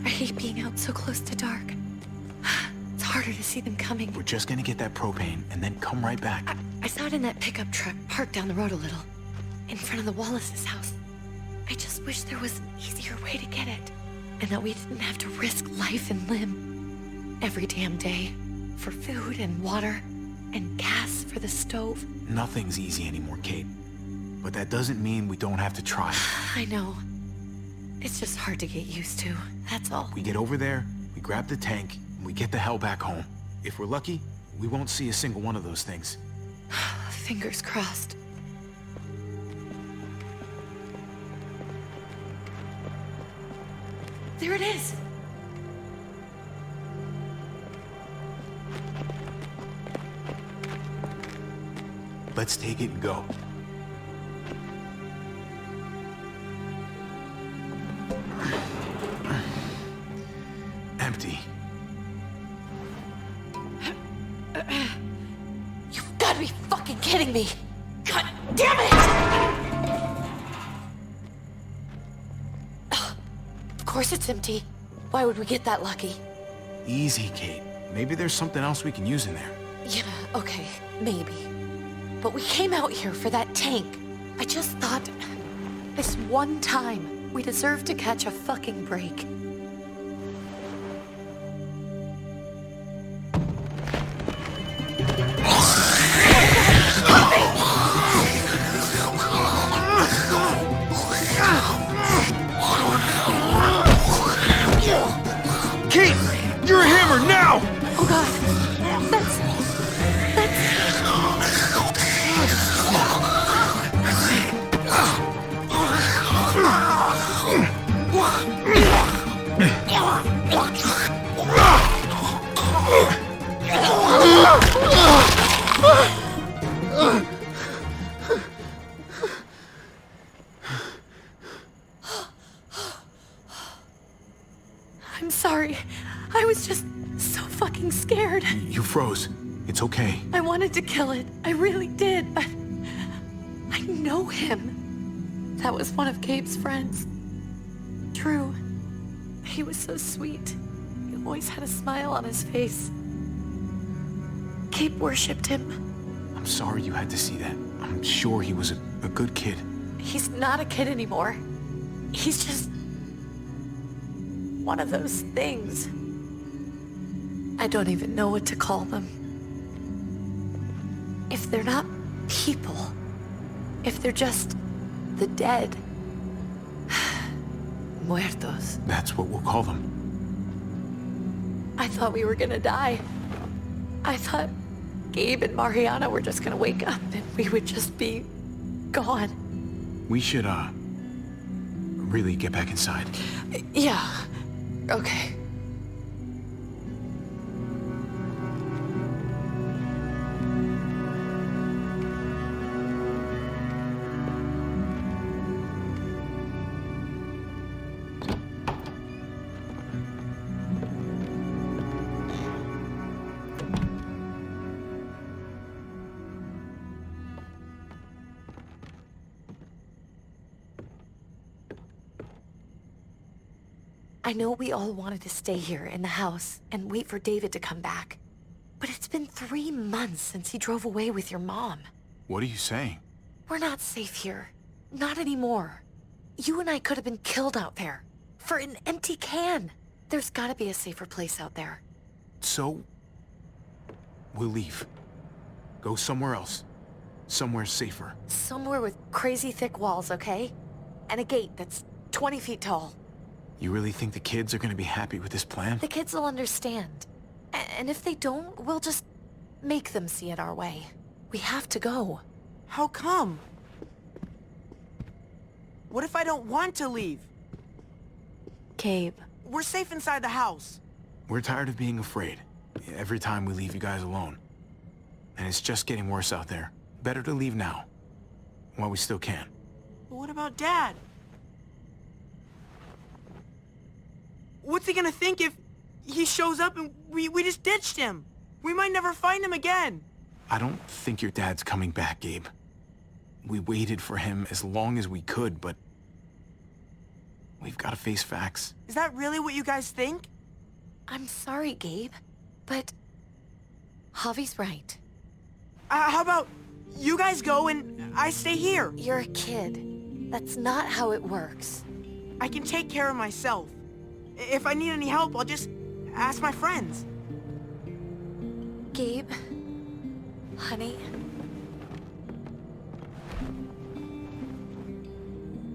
I hate being out so close to dark. It's harder to see them coming. We're just gonna get that propane and then come right back. I saw it in that pickup truck parked down the road a little, in front of the Wallace's house. I just wish there was an easier way to get it, and that we didn't have to risk life and limb every damn day for food and water and gas for the stove. Nothing's easy anymore, Kate. But that doesn't mean we don't have to try. I know. It's just hard to get used to, that's all. We get over there, we grab the tank, and we get the hell back home. If we're lucky, we won't see a single one of those things. Fingers crossed. There it is! Let's take it and go. Empty. You've got to be fucking kidding me! God damn it! Of course it's empty. Why would we get that lucky? Easy, Kate. Maybe there's something else we can use in there. Yeah, okay, maybe. But we came out here for that tank. I just thought, this one time, we deserve to catch a fucking break. Kate! You're a hammer now! Oh god, that's... I'm sorry. I was just so fucking scared. You froze. It's okay. I wanted to kill it. I really did, but I know him. That was one of Gabe's friends. Drew. He was so sweet. He always had a smile on his face. Gabe worshipped him. I'm sorry you had to see that. I'm sure he was a good kid. He's not a kid anymore. He's just one of those things. I don't even know what to call them. If they're not people, if they're just the dead, muertos. That's what we'll call them. I thought we were gonna die. I thought Gabe and Mariana were just gonna wake up and we would just be gone. We should, really get back inside. Yeah. Okay. I know we all wanted to stay here in the house and wait for David to come back. But it's been 3 months since he drove away with your mom. What are you saying? We're not safe here. Not anymore. You and I could have been killed out there. For an empty can. There's gotta be a safer place out there. So, we'll leave. Go somewhere else. Somewhere safer. Somewhere with crazy thick walls, okay? And a gate that's 20 feet tall. You really think the kids are gonna be happy with this plan? The kids will understand. And if they don't, we'll just make them see it our way. We have to go. How come? What if I don't want to leave? Gabe. We're safe inside the house. We're tired of being afraid. Every time we leave you guys alone. And it's just getting worse out there. Better to leave now. While we still can. But what about Dad? What's he gonna think if he shows up and we just ditched him? We might never find him again. I don't think your dad's coming back, Gabe. We waited for him as long as we could, but We've got to face facts. Is that really what you guys think? I'm sorry, Gabe, but Javi's right. How about you guys go and I stay here? You're a kid. That's not how it works. I can take care of myself. If I need any help, I'll just ask my friends. Gabe, honey,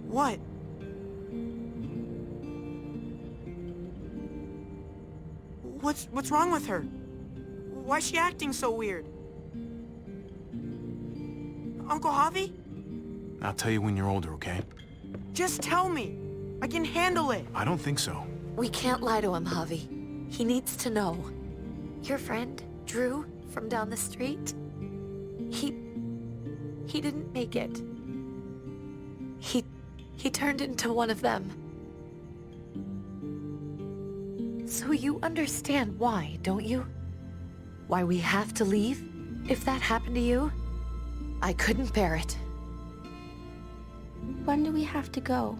What? What's wrong with her? Why's she acting so weird? Uncle Javi? I'll tell you when you're older, okay? Just tell me. I can handle it. I don't think so. we can't lie to him, Javi. He needs to know. Your friend, Drew, from down the street, he didn't make it. He turned into one of them. So you understand why, don't you? Why we have to leave? If that happened to you, I couldn't bear it. When do we have to go?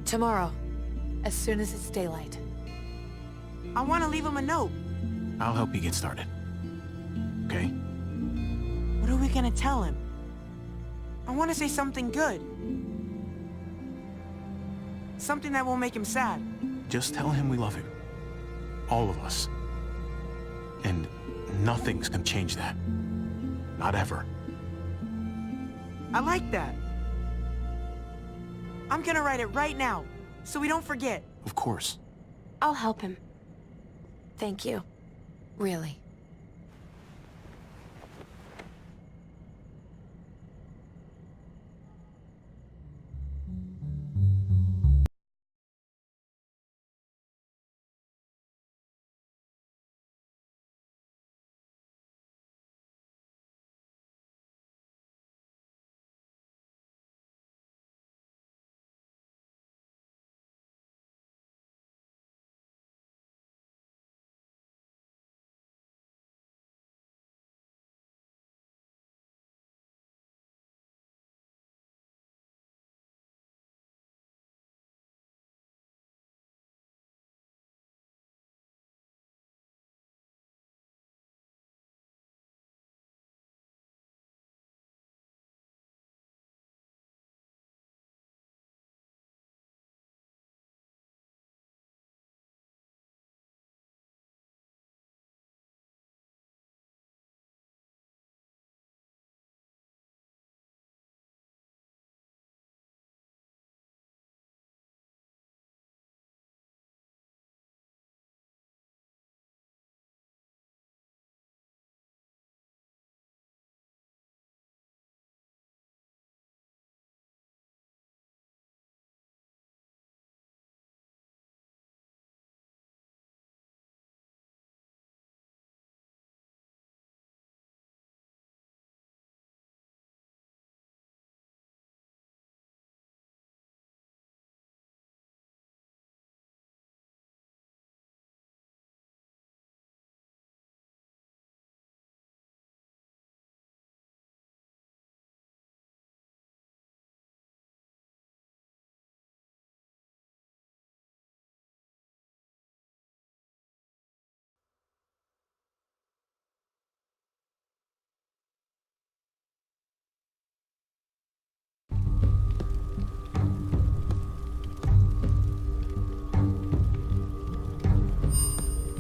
Tomorrow, as soon as it's daylight. I want to leave him a note. I'll help you get started. Okay? What are we gonna tell him? I want to say something good. Something that won't make him sad. Just tell him we love him. All of us. And nothing's gonna change that. Not ever. I like that. I'm gonna write it right now, so we don't forget. Of course. I'll help him. Thank you. Really.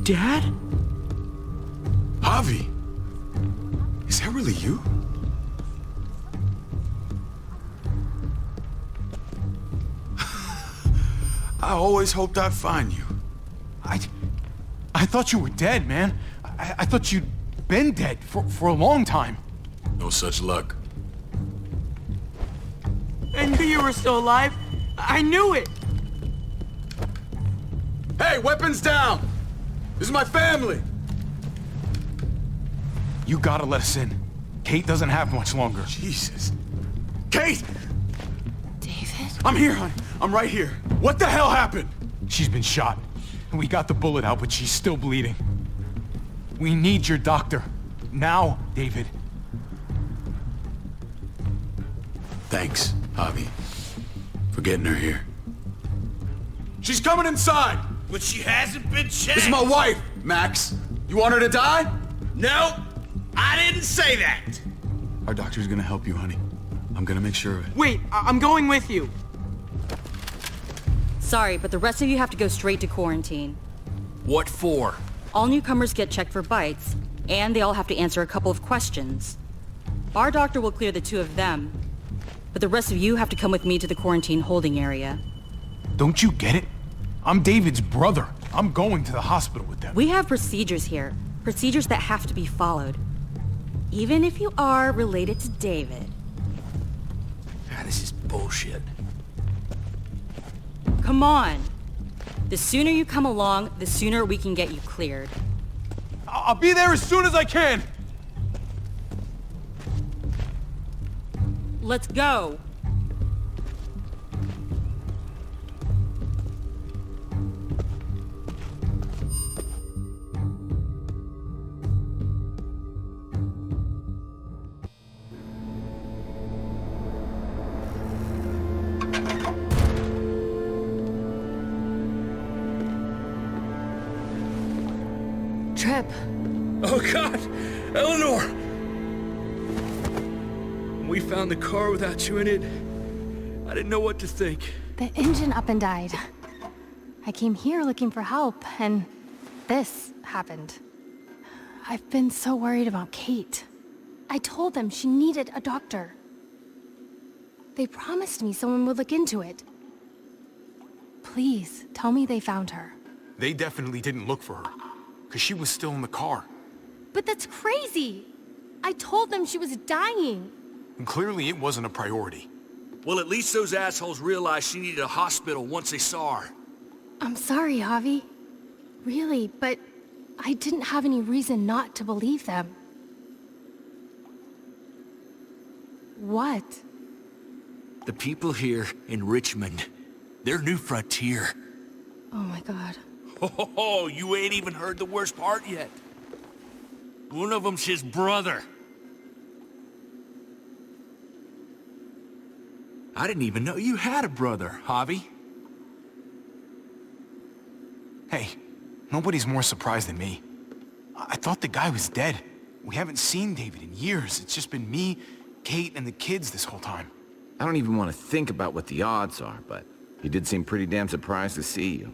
Dad? Javi! Is that really you? I always hoped I'd find you. I thought you were dead, man. I thought you'd been dead for a long time. No such luck. I knew you were still alive. I knew it. Hey, weapons down! This is my family! You gotta let us in. Kate doesn't have much longer. Jesus. Kate! David? I'm here, honey. I'm right here. What the hell happened? She's been shot. And we got the bullet out, but she's still bleeding. We need your doctor. Now, David. Thanks. Javi, for getting her here. She's coming inside! But she hasn't been checked. This is my wife, Max. You want her to die? No, I didn't say that. Our doctor's gonna help you, honey. I'm gonna make sure of it. Wait, I'm going with you. Sorry, but the rest of you have to go straight to quarantine. What for? All newcomers get checked for bites, and they all have to answer a couple of questions. Our doctor will clear the two of them, but the rest of you have to come with me to the quarantine holding area. Don't you get it? I'm David's brother. I'm going to the hospital with them. We have procedures here, procedures that have to be followed. Even if you are related to David. Ah, this is bullshit. Come on. The sooner you come along, the sooner we can get you cleared. I'll be there as soon as I can. Let's go. Trip. Oh God, Eleanor! When we found the car without you in it, I didn't know what to think. The engine up and died. I came here looking for help, and this happened. I've been so worried about Kate. I told them she needed a doctor. They promised me someone would look into it. Please, tell me they found her. They definitely didn't look for her, because she was still in the car. But that's crazy! I told them she was dying. And clearly it wasn't a priority. Well, at least those assholes realized she needed a hospital once they saw her. I'm sorry, Javi. Really, but I didn't have any reason not to believe them. What? The people here in Richmond, their new frontier. Oh my god. Oh, you ain't even heard the worst part yet. One of them's his brother. I didn't even know you had a brother, Javi. Hey, nobody's more surprised than me. I thought the guy was dead. We haven't seen David in years. It's just been me, Kate, and the kids this whole time. I don't even want to think about what the odds are, but he did seem pretty damn surprised to see you.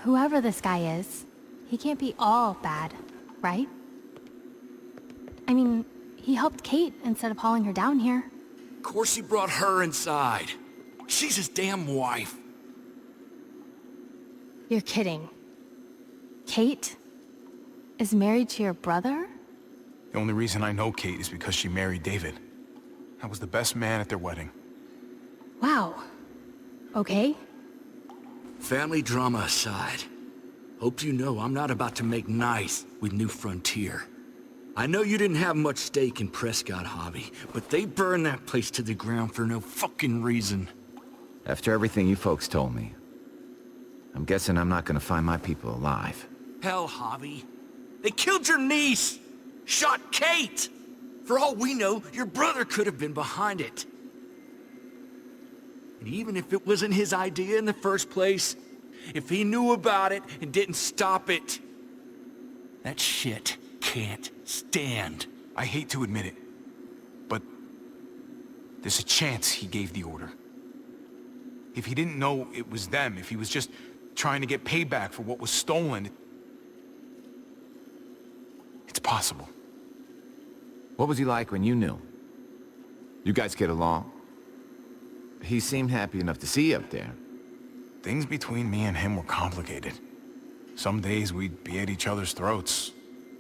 Whoever this guy is, he can't be all bad, right? I mean, he helped Kate instead of hauling her down here. Of course he brought her inside. She's his damn wife. You're kidding. Kate is married to your brother? The only reason I know Kate is because she married David. I was the best man at their wedding. Wow. Okay. Family drama aside, hope you know I'm not about to make nice with New Frontier. I know you didn't have much stake in Prescott, Javi, but they burned that place to the ground for no fucking reason. After everything you folks told me, I'm guessing I'm not gonna find my people alive. Hell, Javi. They killed your niece! Shot Kate! For all we know, your brother could have been behind it. And even if it wasn't his idea in the first place, if he knew about it and didn't stop it, that shit can't stand. I hate to admit it, but there's a chance he gave the order. If he didn't know it was them, if he was just trying to get payback for what was stolen, it's possible. What was he like when you knew? You guys get along? He seemed happy enough to see you up there. Things between me and him were complicated. Some days we'd be at each other's throats.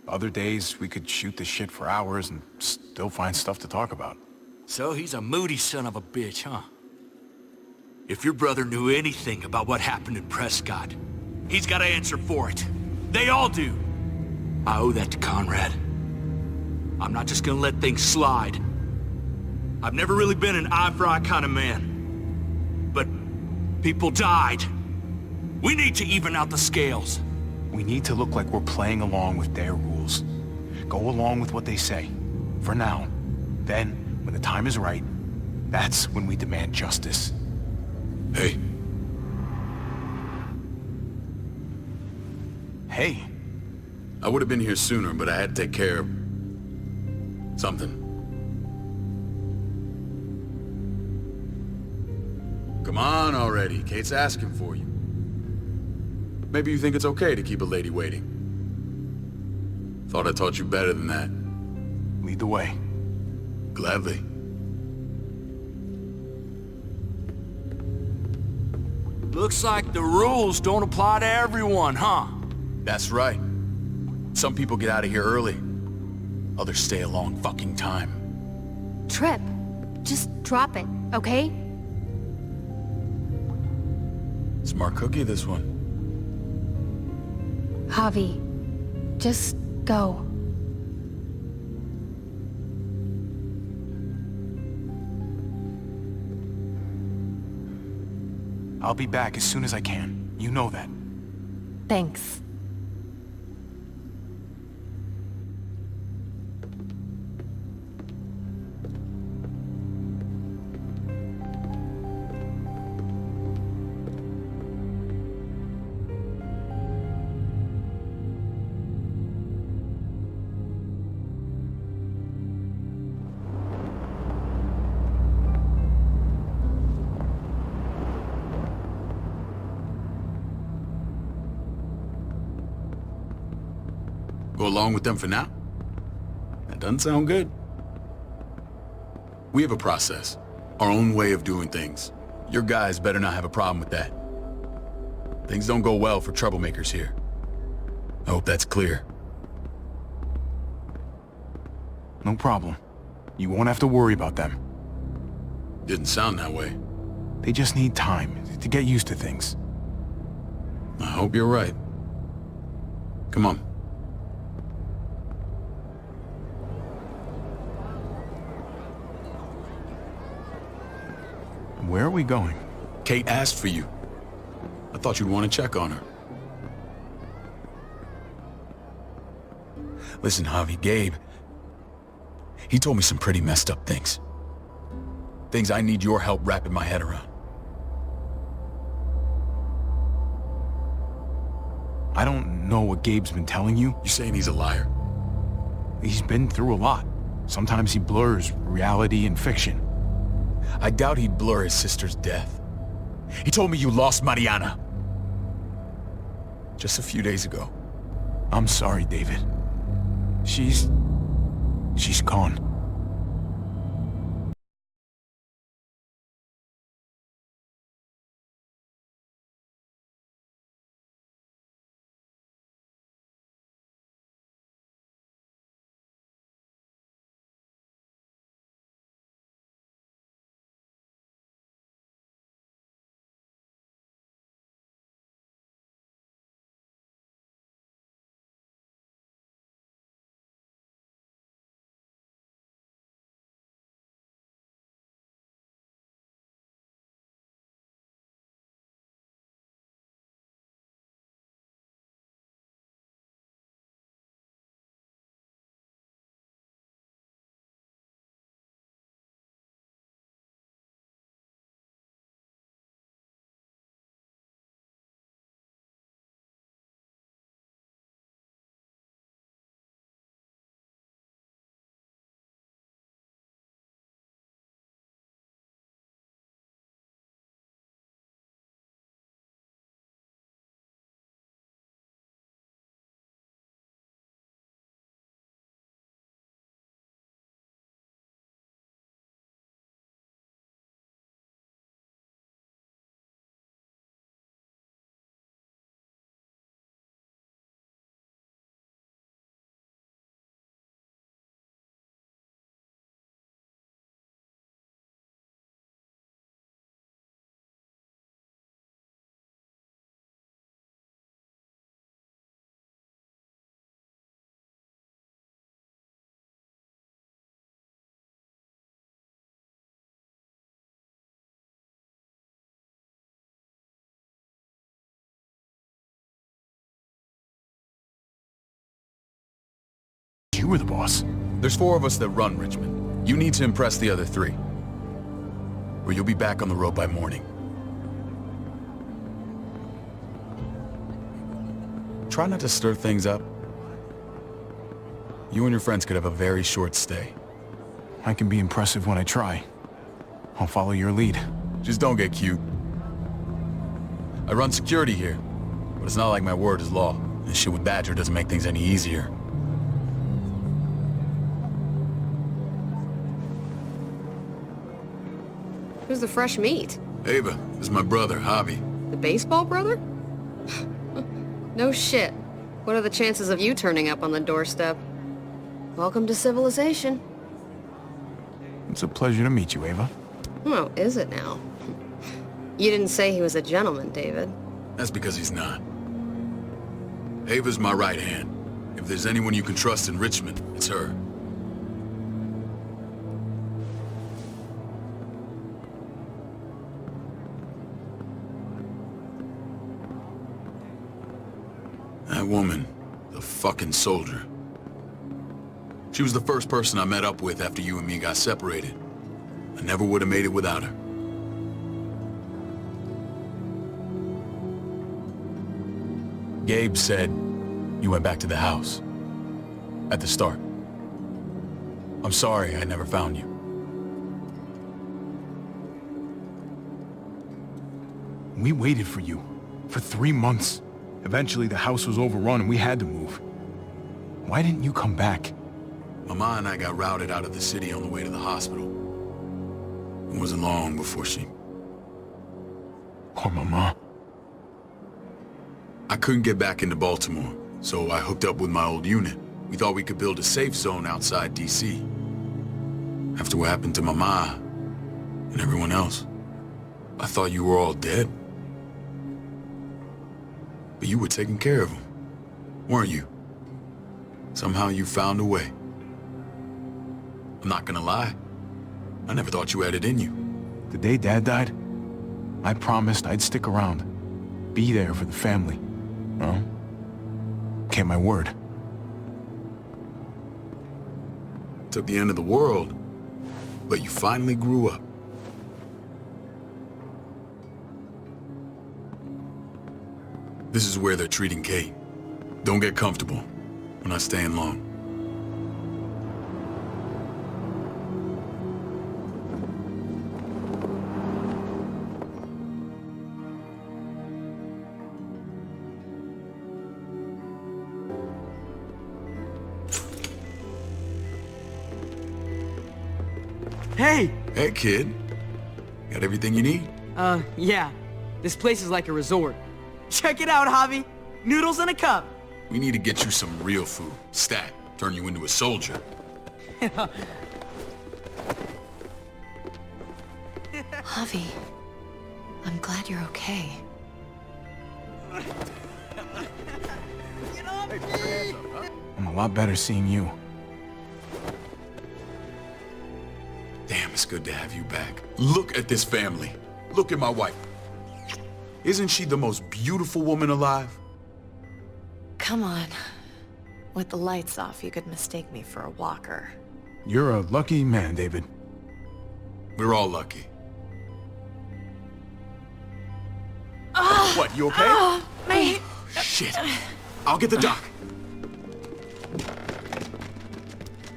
Other days we could shoot the shit for hours and still find stuff to talk about. So he's a moody son of a bitch, huh? If your brother knew anything about what happened in Prescott, he's got to answer for it. They all do. I owe that to Conrad. I'm not just gonna let things slide. I've never really been an eye-for-eye kind of man. But people died. We need to even out the scales. We need to look like we're playing along with their rules. Go along with what they say. For now. Then, when the time is right, That's when we demand justice. Hey, Hey, I would have been here sooner, but I had to take care of something. Come on already. Kate's asking for you. Maybe you think it's okay to keep a lady waiting. Thought I taught you better than that. lead the way. Gladly. Looks like the rules don't apply to everyone, huh? That's right. Some people get out of here early. Others stay a long fucking time. Trip, just drop it, okay? Smart cookie, this one. Javi, just go. I'll be back as soon as I can. You know that. Thanks. Go along with them for now? That doesn't sound good. We have a process, our own way of doing things. Your guys better not have a problem with that. Things don't go well for troublemakers here. I hope that's clear. No problem. You won't have to worry about them. Didn't sound that way. They just need time to get used to things. I hope you're right. Come on. Where are we going? Kate asked for you. I thought you'd want to check on her. Listen, Javi, Gabe, he told me some pretty messed up things. Things I need your help wrapping my head around. I don't know what Gabe's been telling you. You saying he's a liar? He's been through a lot. Sometimes he blurs reality and fiction. I doubt he'd blur his sister's death. He told me you lost Mariana. Just a few days ago. I'm sorry, David. She's gone. You were the boss. There's 4 of us that run Richmond. You need to impress the other 3. or you'll be back on the road by morning. Try not to stir things up. You and your friends could have a very short stay. I can be impressive when I try. I'll follow your lead. Just don't get cute. I run security here, but it's not like my word is law. This shit with Badger doesn't make things any easier. Who's the fresh meat? Ava, this is my brother, Javi. The baseball brother? No shit. What are the chances of you turning up on the doorstep? Welcome to civilization. It's a pleasure to meet you, Ava. Oh, is it now? You didn't say he was a gentleman, David. That's because he's not. Ava's my right hand. If there's anyone you can trust in Richmond, it's her. That woman, the fucking soldier. She was the first person I met up with after you and me got separated. I never would have made it without her. Gabe said you went back to the house. At the start. I'm sorry I never found you. We waited for you. For 3 months. Eventually the house was overrun and we had to move. Why didn't you come back? Mama and I got routed out of the city on the way to the hospital. It wasn't long before she... Poor Mama. I couldn't get back into Baltimore, so I hooked up with my old unit. We thought we could build a safe zone outside D.C. After what happened to Mama and everyone else, I thought you were all dead. But you were taking care of them, weren't you? Somehow you found a way. I'm not gonna lie. I never thought you had it in you. The day Dad died, I promised I'd stick around. Be there for the family. Well, kept my word. Took the end of the world, but you finally grew up. This is where they're treating Kate. Don't get comfortable. We're not staying long. Hey! Hey, kid. Got everything you need? Yeah. This place is like a resort. Check it out, Javi. Noodles in a cup. We need to get you some real food. Stat. Turn you into a soldier. Javi, I'm glad you're okay. I'm a lot better seeing you. Damn, it's good to have you back. Look at this family. Look at my wife. Isn't she the most beautiful woman alive? Come on. With the lights off, you could mistake me for a walker. You're a lucky man, David. We're all lucky. What, you okay? My... Shit. I'll get the doc.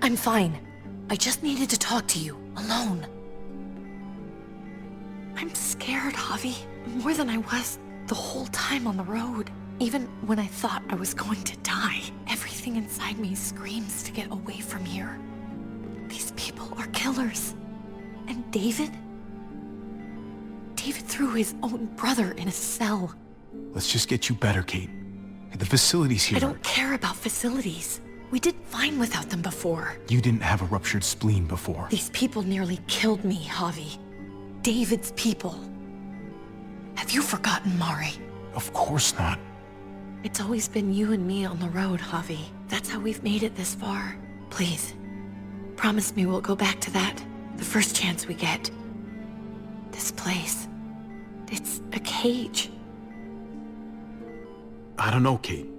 I'm fine. I just needed to talk to you, alone. I'm scared, Javi. More than I was the whole time on the road. Even when I thought I was going to die, everything inside me screams to get away from here. These people are killers. And David? David threw his own brother in a cell. Let's just get you better, Kate. The facility's here. I don't care about facilities. We did fine without them before. You didn't have a ruptured spleen before. These people nearly killed me, Javi. David's people. Have you forgotten, Mari? Of course not. It's always been you and me on the road, Javi. That's how we've made it this far. Please, promise me we'll go back to that the first chance we get. This place, it's a cage. I don't know, Kate.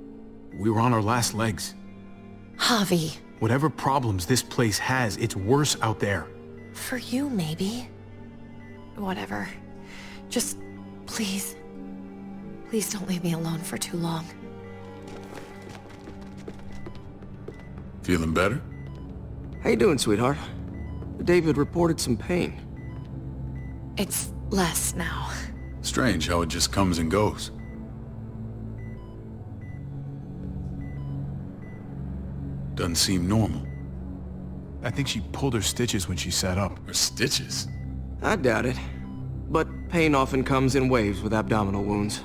We were on our last legs. Javi. Whatever problems this place has, it's worse out there. For you, maybe. whatever. Just, please. Please don't leave me alone for too long. Feeling better? How you doing, sweetheart? David reported some pain. It's less now. Strange how it just comes and goes. Doesn't seem normal. I think she pulled her stitches when she sat up. Her stitches? I doubt it. But pain often comes in waves with abdominal wounds.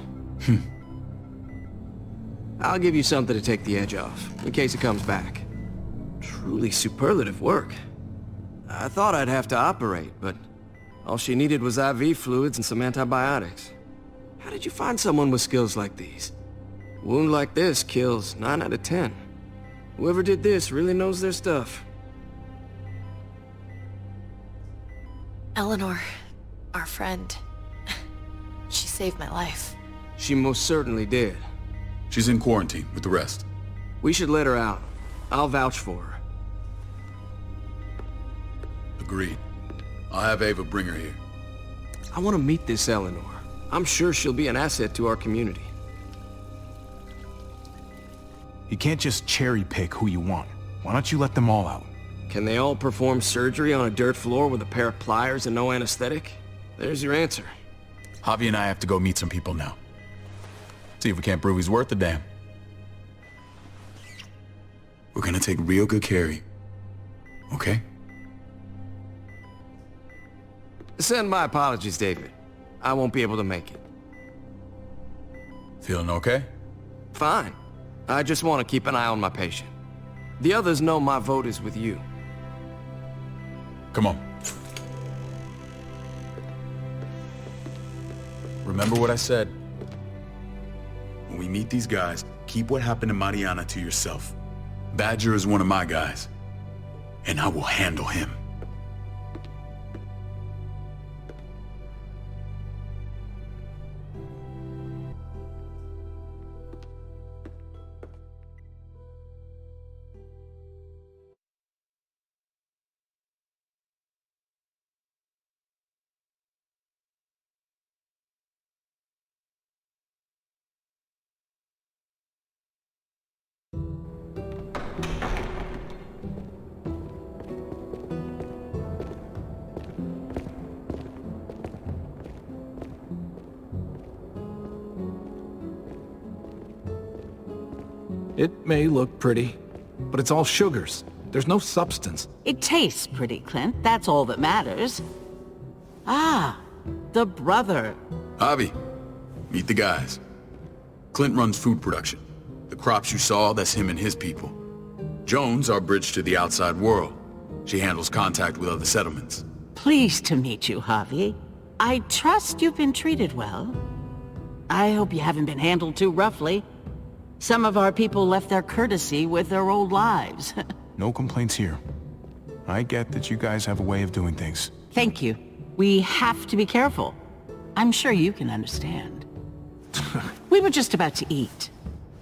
I'll give you something to take the edge off, in case it comes back. Truly superlative work. I thought I'd have to operate, but all she needed was IV fluids and some antibiotics. How did you find someone with skills like these? A wound like this kills 9 out of 10. Whoever did this really knows their stuff. Eleanor, our friend, she saved my life. She most certainly did. She's in quarantine with the rest. We should let her out. I'll vouch for her. Agreed. I'll have Ava bring her here. I want to meet this Eleanor. I'm sure she'll be an asset to our community. You can't just cherry pick who you want. Why don't you let them all out? Can they all perform surgery on a dirt floor with a pair of pliers and no anesthetic? There's your answer. Javi and I have to go meet some people now. See if we can't prove he's worth the damn. We're gonna take real good care of you. Okay? Send my apologies, David. I won't be able to make it. Feeling okay? Fine. I just want to keep an eye on my patient. The others know my vote is with you. Come on. Remember what I said. When we meet these guys, keep what happened to Mariana to yourself. Badger is one of my guys, and I will handle him. It may look pretty, but it's all sugars. There's no substance. It tastes pretty, Clint. That's all that matters. Ah, the brother. Javi, meet the guys. Clint runs food production. The crops you saw, that's him and his people. Joan's our bridge to the outside world. She handles contact with other settlements. Pleased to meet you, Javi. I trust you've been treated well. I hope you haven't been handled too roughly. Some of our people left their courtesy with their old lives. No complaints here. I get that you guys have a way of doing things. Thank you. We have to be careful. I'm sure you can understand. We were just about to eat.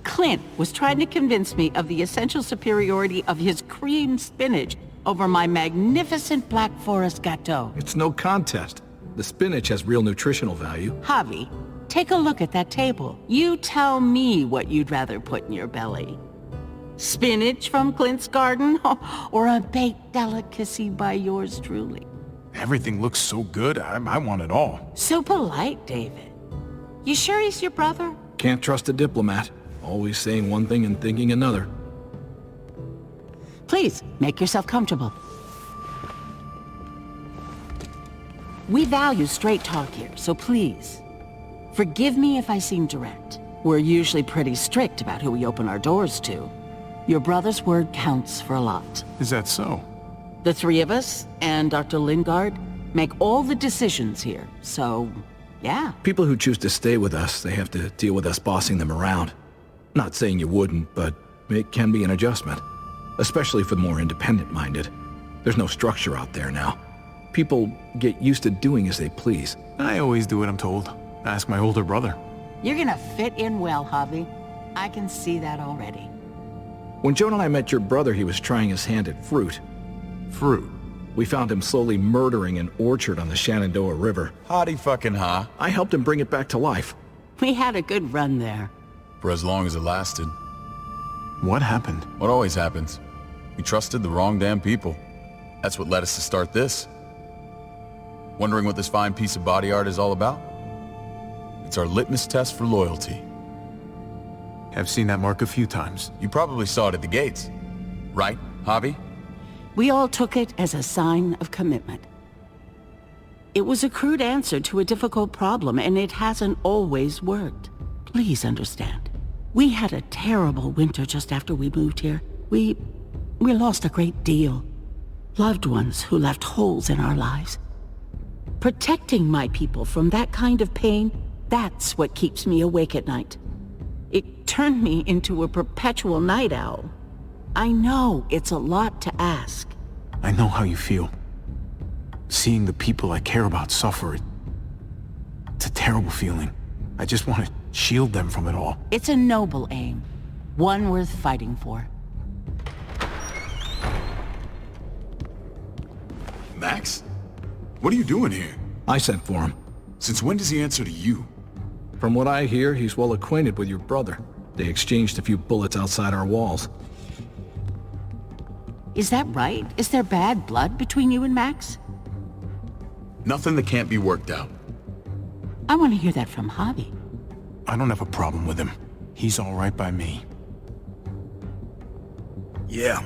Clint was trying to convince me of the essential superiority of his creamed spinach over my magnificent Black Forest gâteau. It's no contest. The spinach has real nutritional value. Javi, take a look at that table. You tell me what you'd rather put in your belly. Spinach from Clint's garden, or a baked delicacy by yours truly? Everything looks so good, I want it all. So polite, David. You sure he's your brother? Can't trust a diplomat. Always saying one thing and thinking another. Please, make yourself comfortable. We value straight talk here, so please, forgive me if I seem direct. We're usually pretty strict about who we open our doors to. Your brother's word counts for a lot. Is that so? The three of us and Dr. Lingard make all the decisions here, so, yeah. People who choose to stay with us, they have to deal with us bossing them around. Not saying you wouldn't, but it can be an adjustment. Especially for the more independent-minded. There's no structure out there now. People get used to doing as they please. I always do what I'm told. Ask my older brother. You're gonna fit in well, Javi. I can see that already. When Joan and I met your brother, he was trying his hand at fruit. Fruit? We found him slowly murdering an orchard on the Shenandoah River. Hotty fucking ha. I helped him bring it back to life. We had a good run there. For as long as it lasted. What happened? What always happens. We trusted the wrong damn people. That's what led us to start this. Wondering what this fine piece of body art is all about? It's our litmus test for loyalty. I've seen that mark a few times. You probably saw it at the gates. Right, Javi? We all took it as a sign of commitment. It was a crude answer to a difficult problem, and it hasn't always worked. Please understand. We had a terrible winter just after we moved here. We lost a great deal. Loved ones who left holes in our lives. Protecting my people from that kind of pain, that's what keeps me awake at night. It turned me into a perpetual night owl. I know it's a lot to ask. I know how you feel. Seeing the people I care about suffer, it's a terrible feeling. I just want to shield them from it all. It's a noble aim. One worth fighting for. Max? What are you doing here? I sent for him. Since when does he answer to you? From what I hear, he's well acquainted with your brother. They exchanged a few bullets outside our walls. Is that right? Is there bad blood between you and Max? Nothing that can't be worked out. I want to hear that from Javi. I don't have a problem with him. He's all right by me. Yeah,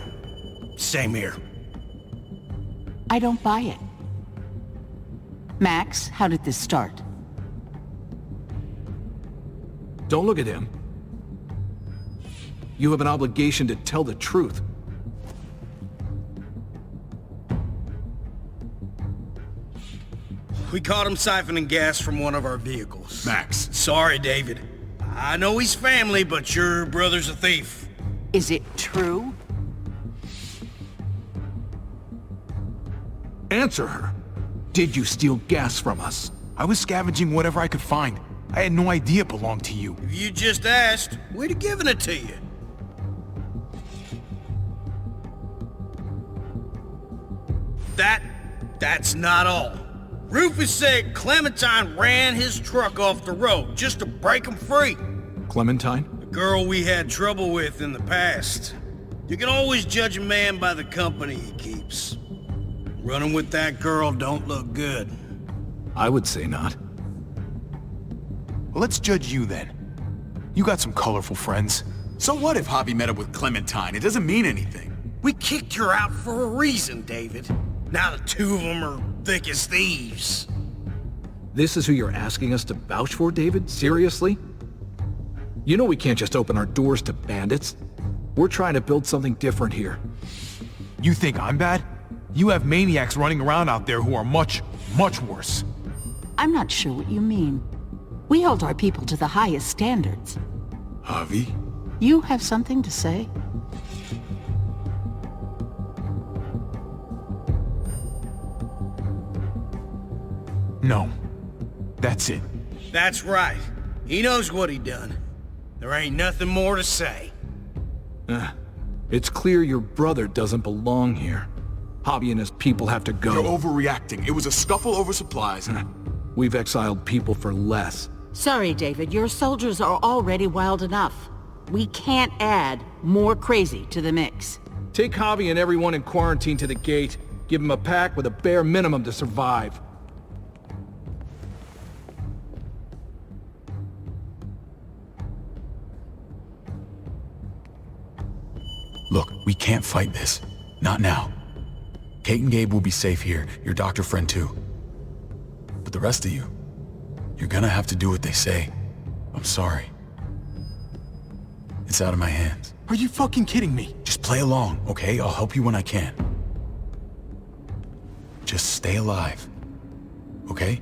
same here. I don't buy it. Max, how did this start? Don't look at him. You have an obligation to tell the truth. We caught him siphoning gas from one of our vehicles. Max. Sorry, David. I know he's family, but your brother's a thief. Is it true? Answer her. Did you steal gas from us? I was scavenging whatever I could find. I had no idea it belonged to you. If you just asked, we'd have given it to you. That's not all. Rufus said Clementine ran his truck off the road just to break him free. Clementine? The girl we had trouble with in the past. You can always judge a man by the company he keeps. Running with that girl don't look good. I would say not. Well, let's judge you then. You got some colorful friends. So what if Javi met up with Clementine? It doesn't mean anything. We kicked her out for a reason, David. Now the two of them are thick as thieves. This is who you're asking us to vouch for, David? Seriously? You know we can't just open our doors to bandits. We're trying to build something different here. You think I'm bad? You have maniacs running around out there who are much, much worse. I'm not sure what you mean. We hold our people to the highest standards. Javi? You have something to say? No. That's it. That's right. He knows what he done. There ain't nothing more to say. It's clear your brother doesn't belong here. Javi and his people have to go. You're overreacting. It was a scuffle over supplies. We've exiled people for less. Sorry, David. Your soldiers are already wild enough. We can't add more crazy to the mix. Take Javi and everyone in quarantine to the gate. Give them a pack with a bare minimum to survive. Look, we can't fight this. Not now. Kate and Gabe will be safe here, your doctor friend too. But the rest of you, you're gonna have to do what they say. I'm sorry. It's out of my hands. Are you fucking kidding me? Just play along, okay? I'll help you when I can. Just stay alive, okay?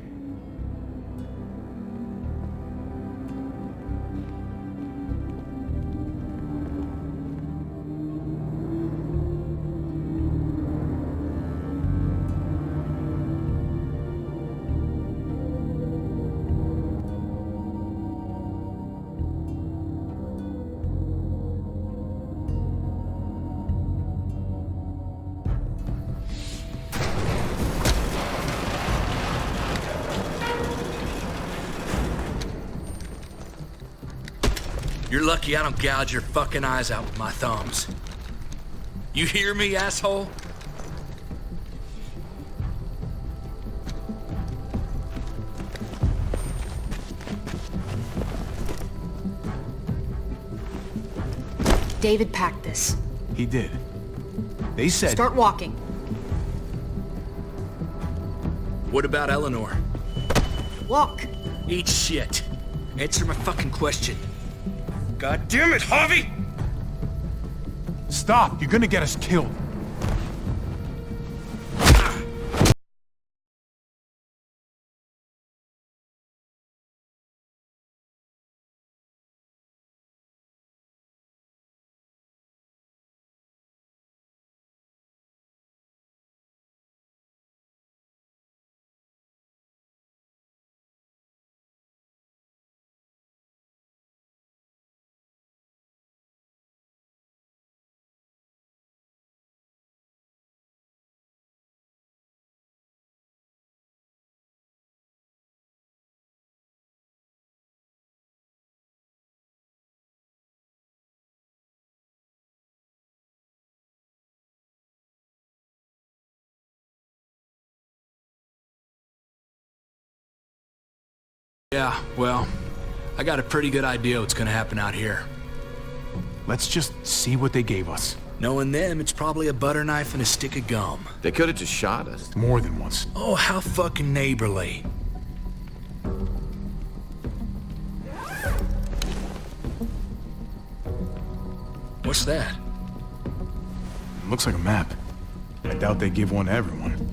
You're lucky I don't gouge your fucking eyes out with my thumbs. You hear me, asshole? David packed this. He did. They said... Start walking. What about Eleanor? Walk. Eat shit. Answer my fucking question. God damn it, Javi! Stop! You're gonna get us killed. Yeah, well, I got a pretty good idea what's gonna happen out here. Let's just see what they gave us. Knowing them, it's probably a butter knife and a stick of gum. They could have just shot us. More than once. Oh, how fucking neighborly. What's that? Looks like a map. I doubt they give one to everyone.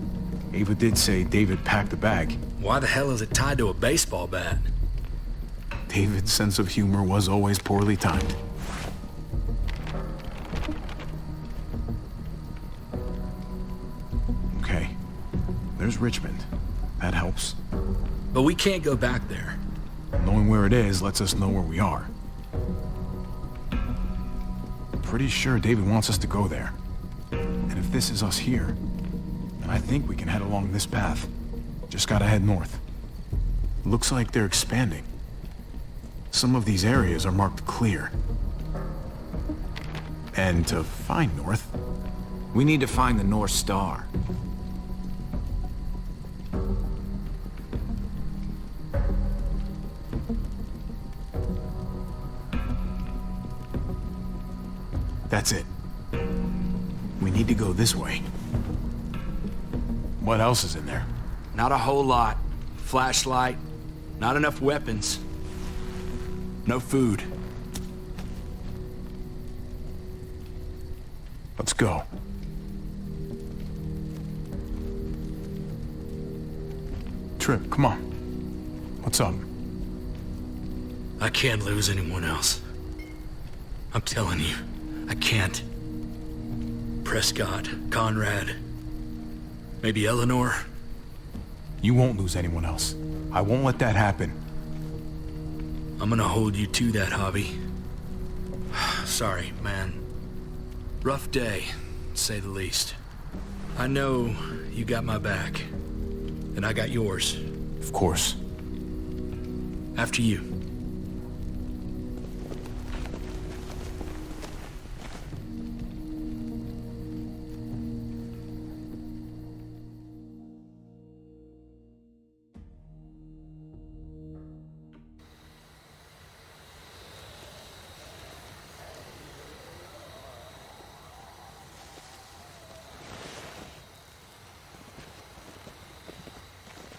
Ava did say David packed the bag. Why the hell is it tied to a baseball bat? David's sense of humor was always poorly timed. Okay. There's Richmond. That helps. But we can't go back there. Knowing where it is lets us know where we are. Pretty sure David wants us to go there. And if this is us here, then I think we can head along this path. Just gotta head north. Looks like they're expanding. Some of these areas are marked clear. And to find north... We need to find the North Star. That's it. We need to go this way. What else is in there? Not a whole lot. Flashlight, not enough weapons. No food. Let's go. Trip, come on. What's up? I can't lose anyone else. I'm telling you, I can't. Prescott, Conrad, maybe Eleanor. You won't lose anyone else. I won't let that happen. I'm gonna hold you to that, Javi. Sorry, man. Rough day, to say the least. I know you got my back, and I got yours. Of course. After you.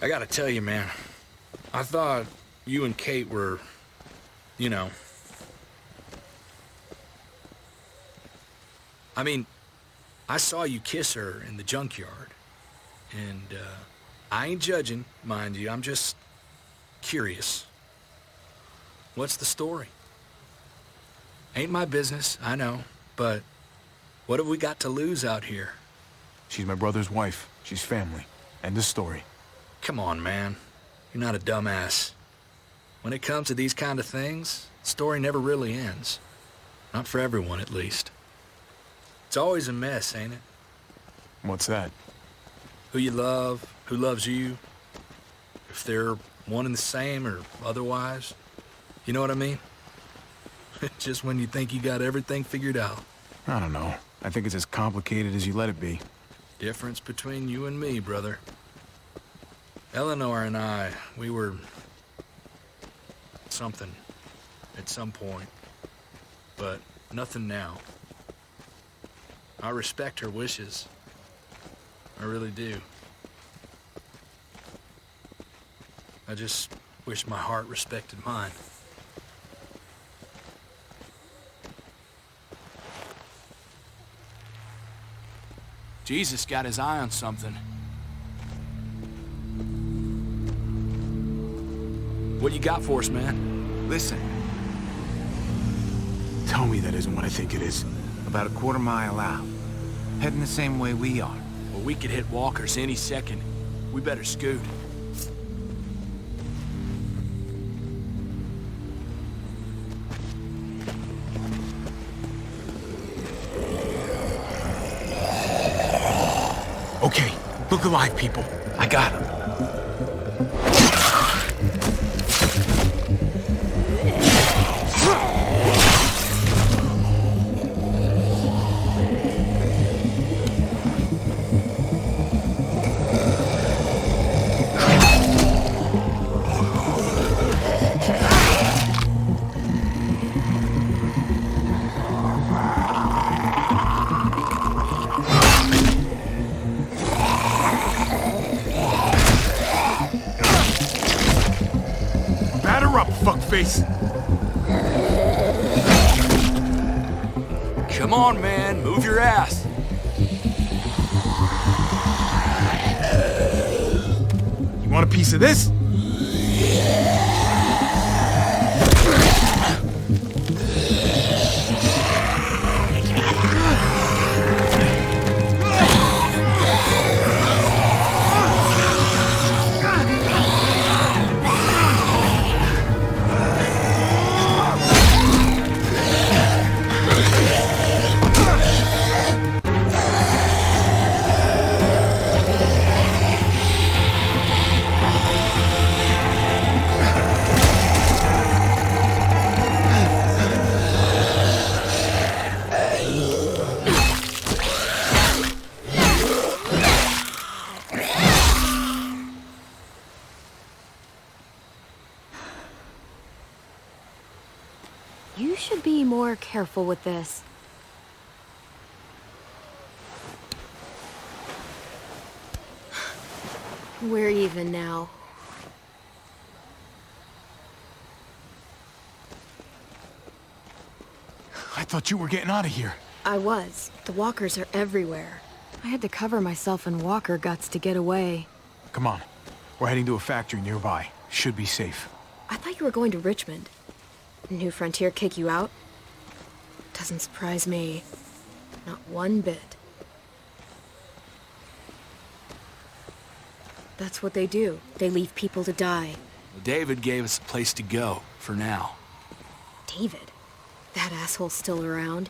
I gotta tell you, man, I thought you and Kate were, you know... I mean, I saw you kiss her in the junkyard. And, I ain't judging, mind you, I'm just curious. What's the story? Ain't my business, I know, but what have we got to lose out here? She's my brother's wife. She's family. End of story. Come on, man. You're not a dumbass. When it comes to these kind of things, the story never really ends. Not for everyone, at least. It's always a mess, ain't it? What's that? Who you love, who loves you, if they're one and the same or otherwise. You know what I mean? Just when you think you got everything figured out. I don't know. I think it's as complicated as you let it be. Difference between you and me, brother. Eleanor and I, we were... something. At some point. But nothing now. I respect her wishes. I really do. I just wish my heart respected mine. Jesus got his eye on something. What you got for us, man? Listen, Tell me that isn't what I think it is. about a quarter-mile out. Heading the same way we are. Well, we could hit walkers any second. We better scoot. Okay, look alive, people. I got him. Batter up, fuckface! Come on, man. Move your ass. You want a piece of this? You should be more careful with this. We're even now. I thought you were getting out of here. I was. The walkers are everywhere. I had to cover myself in walker guts to get away. Come on. We're heading to a factory nearby. Should be safe. I thought you were going to Richmond. New Frontier kick you out? Doesn't surprise me. Not one bit. That's what they do. They leave people to die. David gave us a place to go, for now. David? That asshole's still around?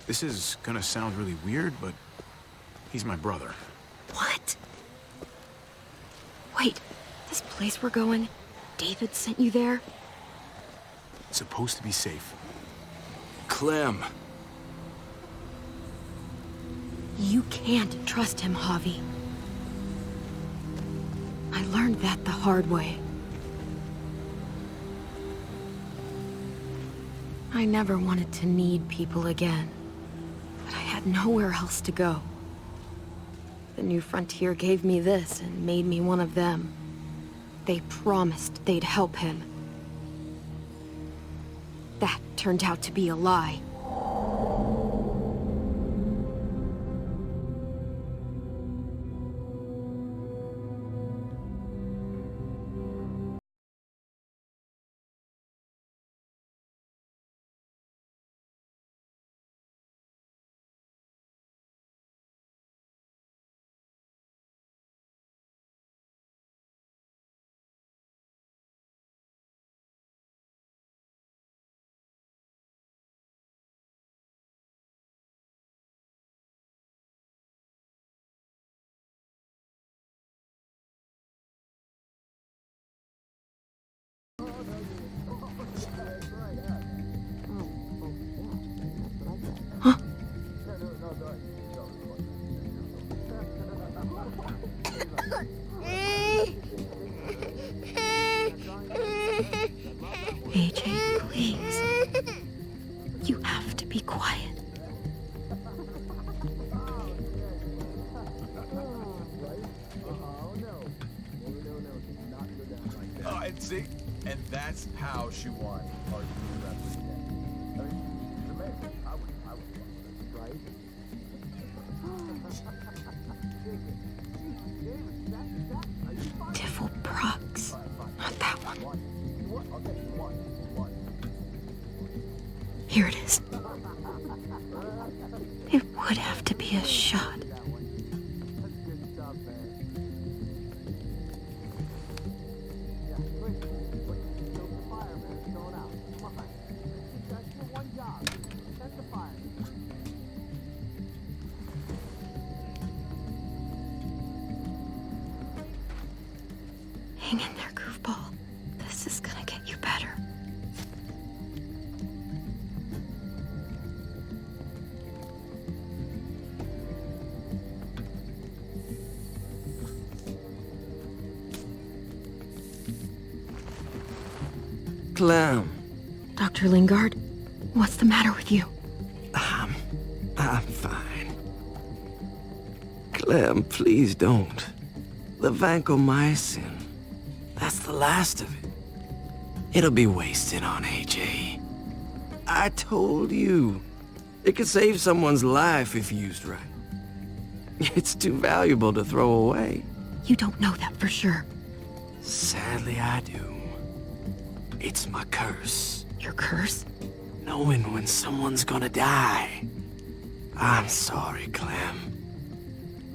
This is gonna sound really weird, but he's my brother. What? Wait, this place we're going, David sent you there? It's supposed to be safe. Clem. You can't trust him, Javi. I learned that the hard way. I never wanted to need people again, but I had nowhere else to go. The New Frontier gave me this and made me one of them. They promised they'd help him. That turned out to be a lie. And see? And that's how she won our replies. I mean, she's amazing. I would love this, right? Devil Prox. Not that one. Here it is. It would have to be a shot. Hang in there, goofball. This is gonna get you better. Clem. Dr. Lingard, what's the matter with you? I'm fine. Clem, please don't. The vancomycin. That's the last of it. It'll be wasted on AJ. I told you. It could save someone's life if used right. It's too valuable to throw away. You don't know that for sure. Sadly, I do. It's my curse. Your curse? Knowing when someone's gonna die. I'm sorry, Clem.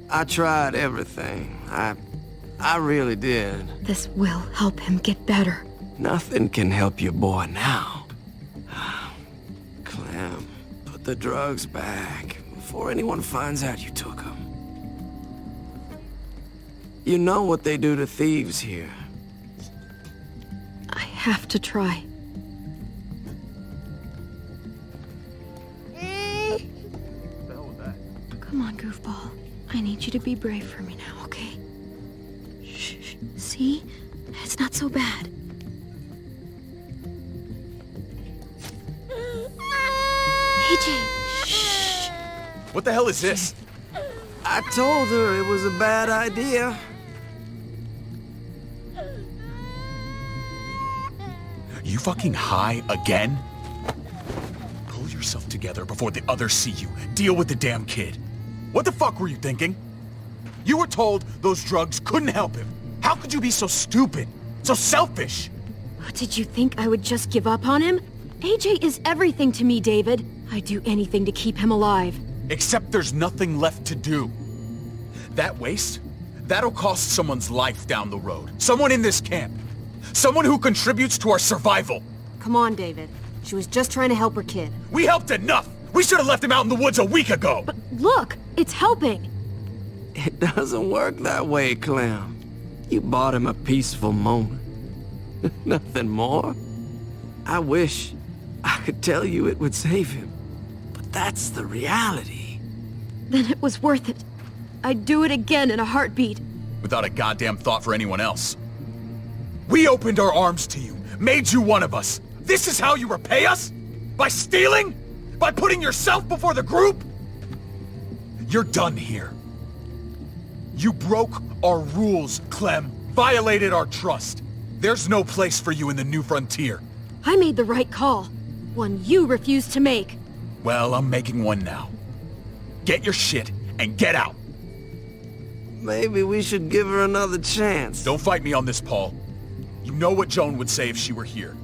I tried everything. I really did. This will help him get better. Nothing can help your boy now. Clem, put the drugs back before anyone finds out you took them. You know what they do to thieves here. I have to try. Come on, goofball. I need you to be brave for me now, okay? Shh. See? It's not so bad. AJ! Shh! What the hell is this? I told her it was a bad idea. You fucking high again? Pull yourself together before the others see you. Deal with the damn kid. What the fuck were you thinking? You were told those drugs couldn't help him. How could you be so stupid? So selfish? Did you think I would just give up on him? AJ is everything to me, David. I'd do anything to keep him alive. Except there's nothing left to do. That waste? That'll cost someone's life down the road. Someone in this camp. Someone who contributes to our survival. Come on, David. She was just trying to help her kid. We helped enough! We should have left him out in the woods a week ago! But look, it's helping! It doesn't work that way, Clem. You bought him a peaceful moment. Nothing more. I wish I could tell you it would save him. But that's the reality. Then it was worth it. I'd do it again in a heartbeat. Without a goddamn thought for anyone else. We opened our arms to you, made you one of us. This is how you repay us? By stealing? By putting yourself before the group? You're done here. You broke our rules, Clem. Violated our trust. There's no place for you in the new frontier. I made the right call. One you refused to make. Well, I'm making one now. Get your shit and get out. Maybe we should give her another chance. Don't fight me on this, Paul. You know what Joan would say if she were here.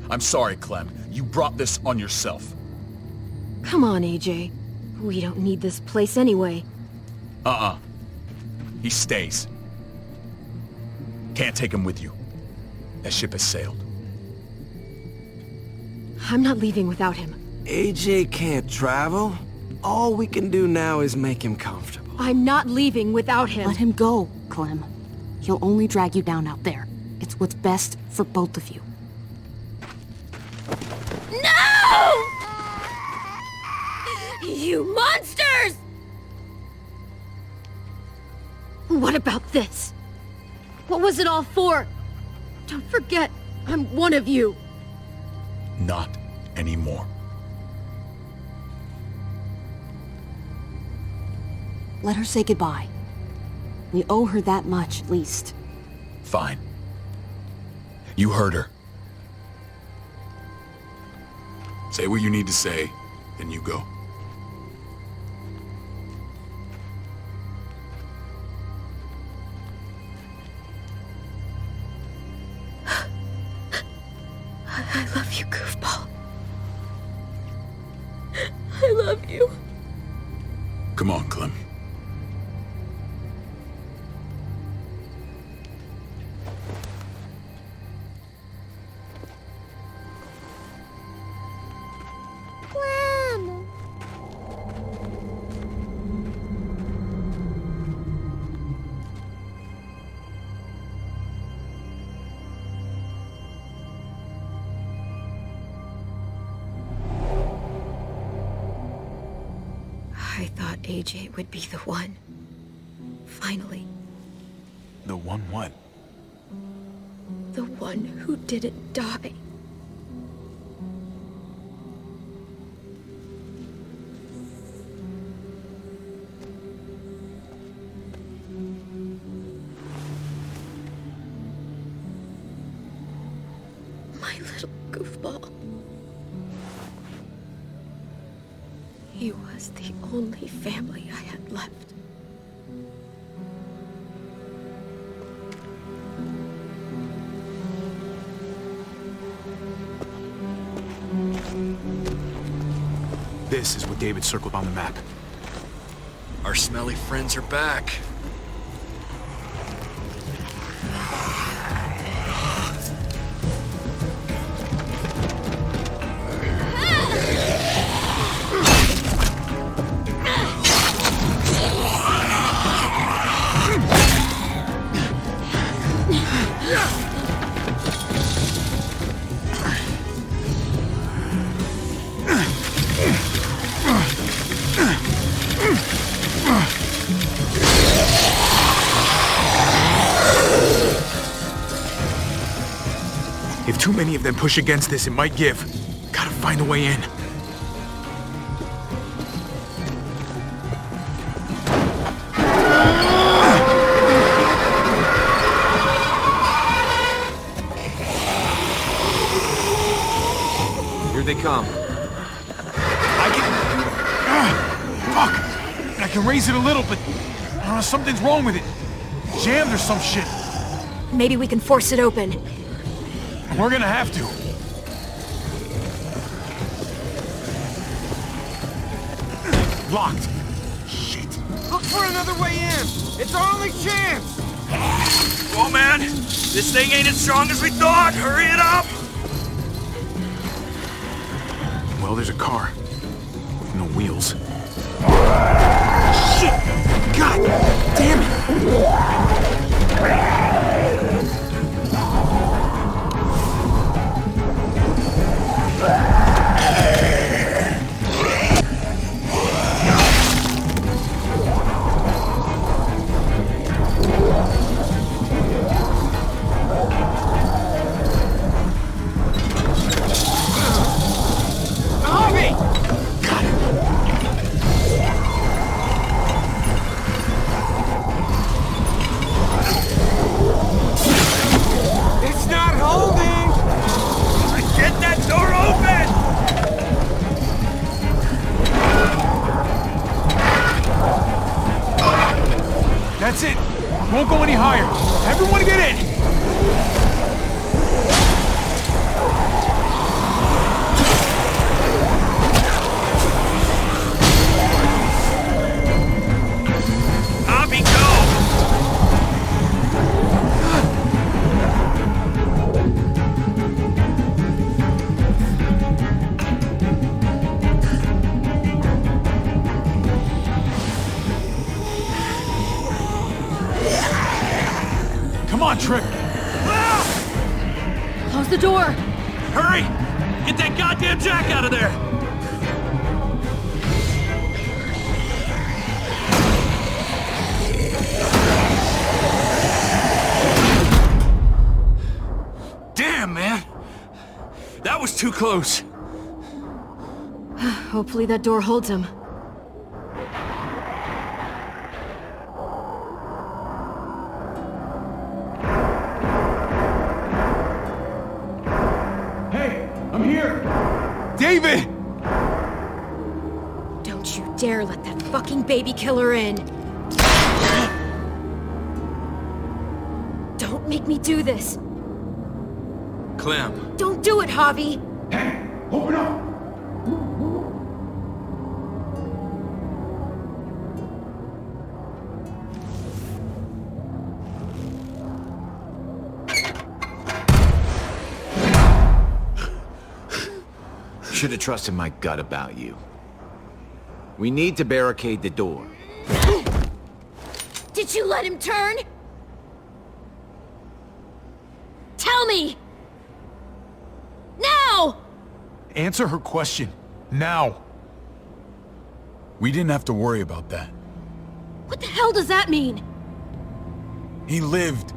I'm sorry, Clem. You brought this on yourself. Come on, AJ. We don't need this place anyway. He stays. Can't take him with you. That ship has sailed. I'm not leaving without him. AJ can't travel. All we can do now is make him comfortable. I'm not leaving without him. Let him go, Clem. He'll only drag you down out there. It's what's best for both of you. No! You monsters! What about this? What was it all for? Don't forget, I'm one of you. Not anymore. Let her say goodbye. We owe her that much, at least. Fine. You heard her. Say what you need to say, then you go. I love you, goofball. I love you. Come on, Clem. I thought AJ would be the one. Finally. The one what? The one who didn't die. My little goofball. He was the only family I had left. This is what David circled on the map. Our smelly friends are back. If too many of them push against this, it might give. Gotta find a way in. Here they come. Fuck! I can raise it a little, but something's wrong with it. Jammed or some shit. Maybe we can force it open. We're gonna have to. Locked. Shit. Look for another way in. It's our only chance. Oh man, this thing ain't as strong as we thought. Hurry it up. Well, there's a car. With no wheels. Shit! God damn it! That's it. Won't go any higher. Everyone get in. Abby, go! Come on, Trick! Close the door! Hurry! Get that goddamn jack out of there! Damn, man! That was too close. Hopefully that door holds him. David! Don't you dare let that fucking baby killer in! Don't make me do this! Clem. Don't do it, Javi! Hey, open up! Should have trusted my gut about you. We need to barricade the door. Did you let him turn? Tell me! Now! Answer her question. Now! We didn't have to worry about that. What the hell does that mean? He lived.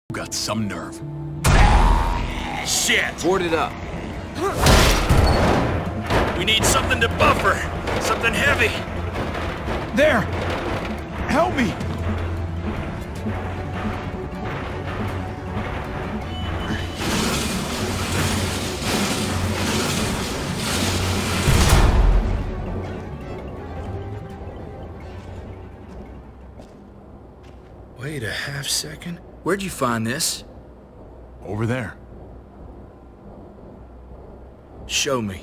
You got some nerve. Shit! Board it up. We need something to buffer. Something heavy. There! Help me! Wait a half second. Where'd you find this? Over there. Show me.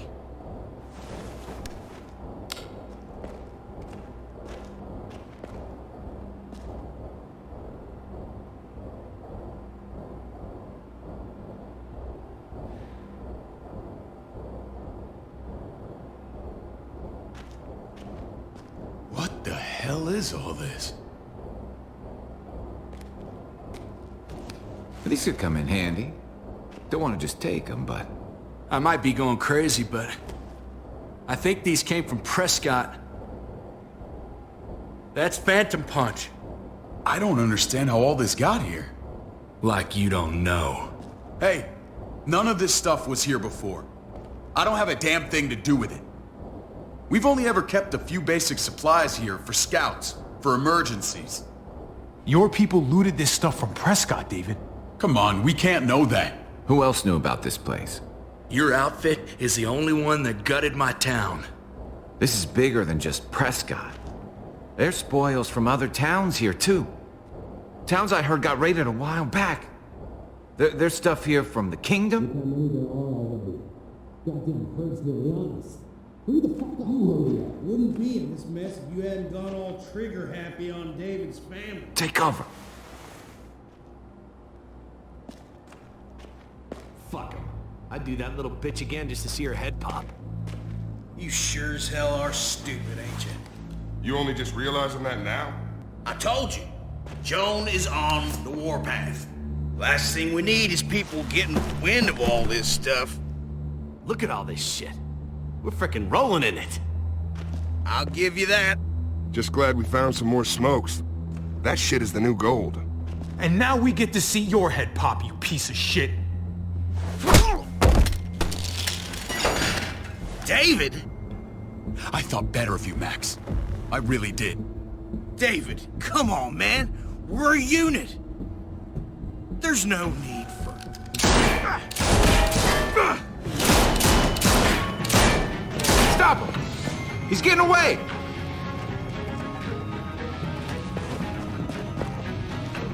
What the hell is all this? These could come in handy. Don't want to just take them, but... I might be going crazy, but I think these came from Prescott. That's Phantom Punch. I don't understand how all this got here. Like you don't know. Hey, none of this stuff was here before. I don't have a damn thing to do with it. We've only ever kept a few basic supplies here for scouts, for emergencies. Your people looted this stuff from Prescott, David. Come on, we can't know that. Who else knew about this place? Your outfit is the only one that gutted my town. This is bigger than just Prescott. There's spoils from other towns here, too. Towns I heard got raided a while back. There's stuff here from the Kingdom. Goddamn Fred's honest. Who the fuck are you? Wouldn't be in this mess if you hadn't gone all trigger happy on David's family. Take cover. Fuck him. I'd do that little bitch again just to see her head pop. You sure as hell are stupid, ain't you? You only just realizing that now? I told you. Joan is on the warpath. Last thing we need is people getting wind of all this stuff. Look at all this shit. We're frickin' rolling in it. I'll give you that. Just glad we found some more smokes. That shit is the new gold. And now we get to see your head pop, you piece of shit. David? I thought better of you, Max. I really did. David, come on, man. We're a unit. There's no need for... Stop him! He's getting away!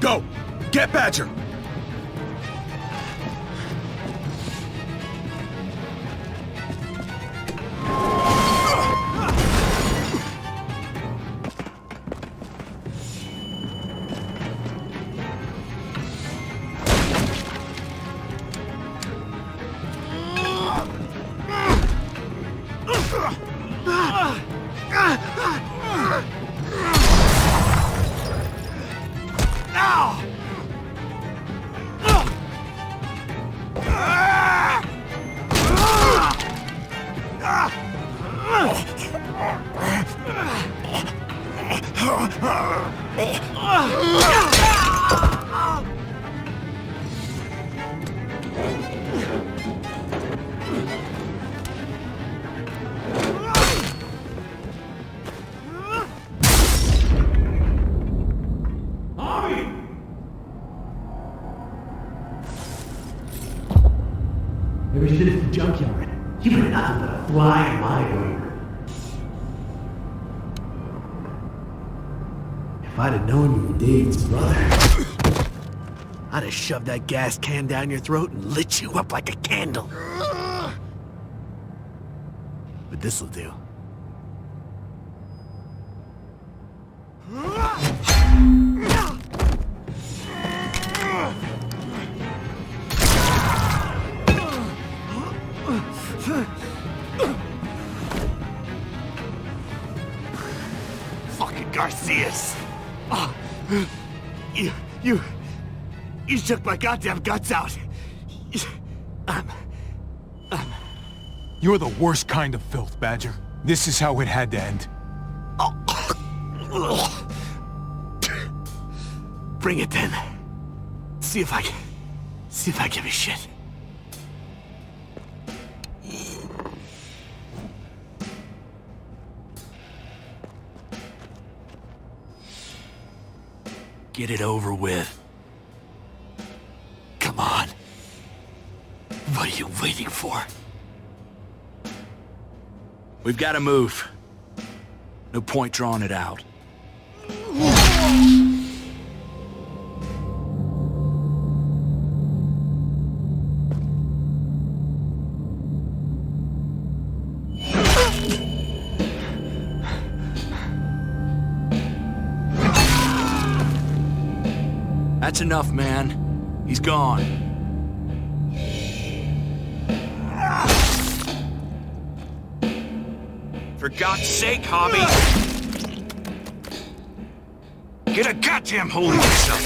Go! Get Badger! Ever since the junkyard, you've been nothing but a fly in my ointment. If I'd have known you were David's brother, I'd have shoved that gas can down your throat and lit you up like a candle. But this'll do. Fucking Garcias! Oh, you took my goddamn guts out. You're the worst kind of filth, Badger. This is how it had to end. Bring it then. See if I give a shit. Get it over with. Come on. What are you waiting for? We've got to move. No point drawing it out. That's enough, man. He's gone. For God's sake, Hobby! Get a goddamn hold of yourself!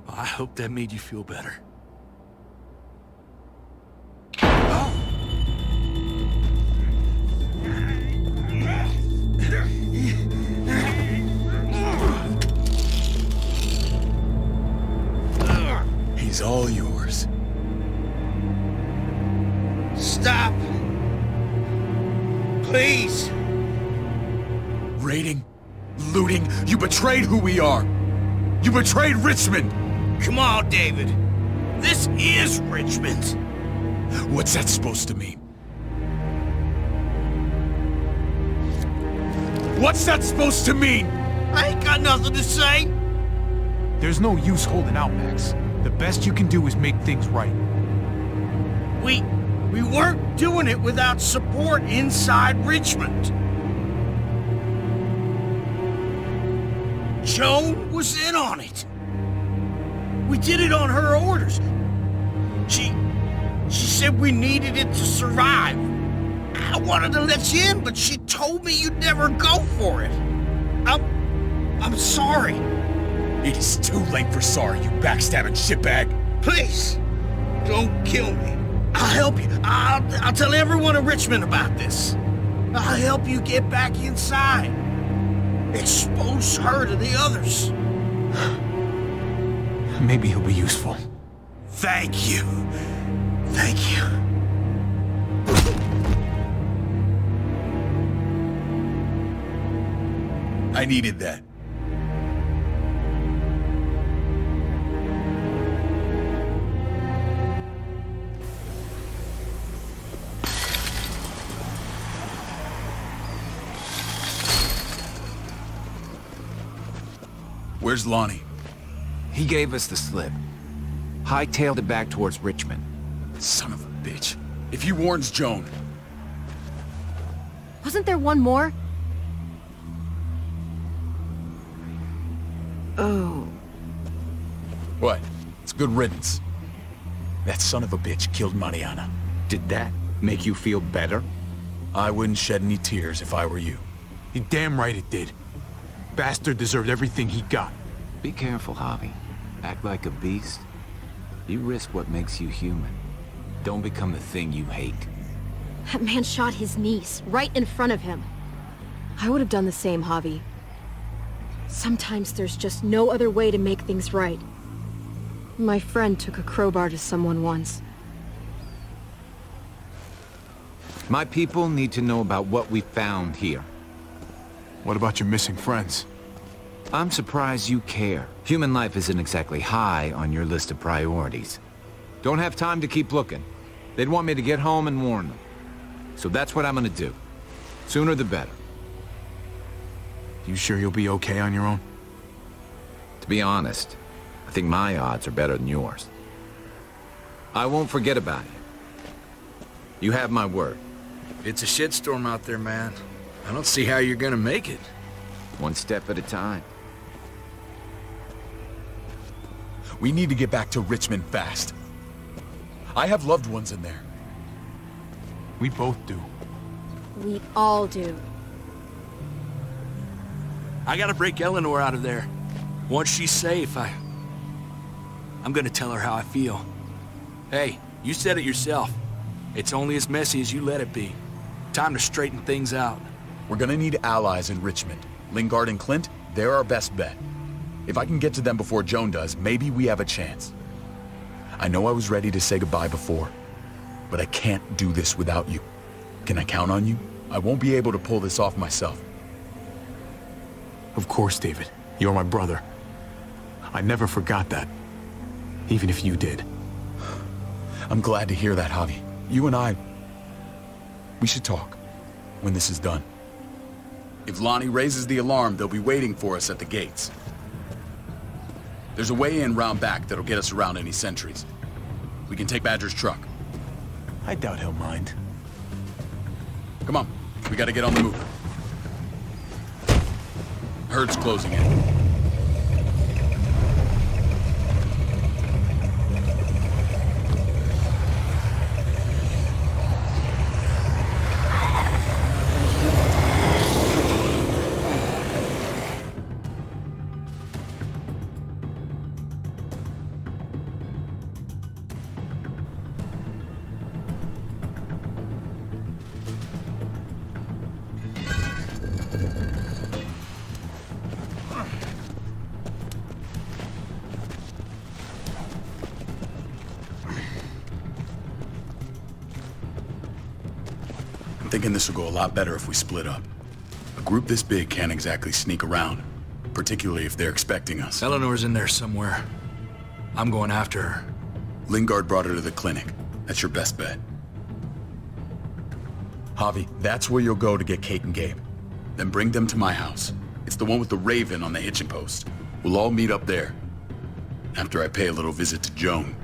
I hope that made you feel better. He's all yours. Stop! Please! Raiding, looting, you betrayed who we are! You betrayed Richmond! Come on, David. This is Richmond. What's that supposed to mean? What's that supposed to mean? I ain't got nothing to say. There's no use holding out, Max. The best you can do is make things right. We weren't doing it without support inside Richmond. Joan was in on it. We did it on her orders. She said we needed it to survive. I wanted to let you in, but she told me you'd never go for it. I'm sorry. It is too late for sorry, you backstabbing shitbag. Please, don't kill me. I'll help you. I'll tell everyone in Richmond about this. I'll help you get back inside. Expose her to the others. Maybe he'll be useful. Thank you. Thank you. I needed that. Where's Lonnie? He gave us the slip. Hightailed it back towards Richmond. Son of a bitch. If he warns Joan... Wasn't there one more? Oh. What? It's good riddance. That son of a bitch killed Mariana. Did that make you feel better? I wouldn't shed any tears if I were you. You're damn right it did. Bastard deserved everything he got. Be careful, Javi. Act like a beast. You risk what makes you human. Don't become the thing you hate. That man shot his niece, right in front of him. I would have done the same, Javi. Sometimes there's just no other way to make things right. My friend took a crowbar to someone once. My people need to know about what we found here. What about your missing friends? I'm surprised you care. Human life isn't exactly high on your list of priorities. Don't have time to keep looking. They'd want me to get home and warn them. So that's what I'm gonna do. Sooner the better. You sure you'll be okay on your own? To be honest, I think my odds are better than yours. I won't forget about it. You have my word. It's a shitstorm out there, man. I don't see how you're gonna make it. One step at a time. We need to get back to Richmond fast. I have loved ones in there. We both do. We all do. I gotta break Eleanor out of there. Once she's safe, I'm gonna tell her how I feel. Hey, you said it yourself. It's only as messy as you let it be. Time to straighten things out. We're gonna need allies in Richmond. Lingard and Clint, they're our best bet. If I can get to them before Joan does, maybe we have a chance. I know I was ready to say goodbye before, but I can't do this without you. Can I count on you? I won't be able to pull this off myself. Of course, David. You're my brother. I never forgot that. Even if you did. I'm glad to hear that, Javi. You and I... we should talk when this is done. If Lonnie raises the alarm, they'll be waiting for us at the gates. There's a way in round back that'll get us around any sentries. We can take Badger's truck. I doubt he'll mind. Come on, we gotta get on the move. Herd's closing in. I'm thinking this will go a lot better if we split up. A group this big can't exactly sneak around, particularly if they're expecting us. Eleanor's in there somewhere. I'm going after her. Lingard brought her to the clinic. That's your best bet. Javi, that's where you'll go to get Kate and Gabe. Then bring them to my house. It's the one with the raven on the hitching post. We'll all meet up there. After I pay a little visit to Joan.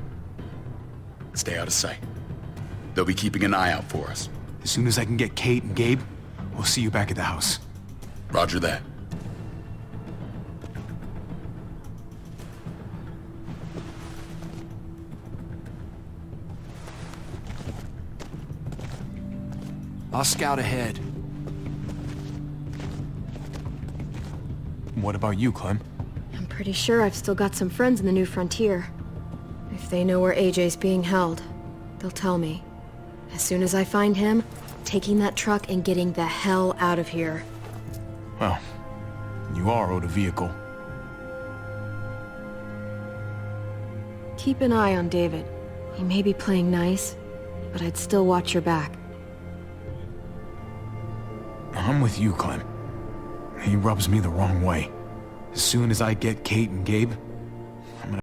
Stay out of sight. They'll be keeping an eye out for us. As soon as I can get Kate and Gabe, we'll see you back at the house. Roger that. I'll scout ahead. What about you, Clem? I'm pretty sure I've still got some friends in the New Frontier. If they know where AJ's being held, they'll tell me. As soon as I find him, taking that truck and getting the hell out of here. Well, you are owed a vehicle. Keep an eye on David. He may be playing nice, but I'd still watch your back. I'm with you, Clem. He rubs me the wrong way. As soon as I get Kate and Gabe, I'm gonna...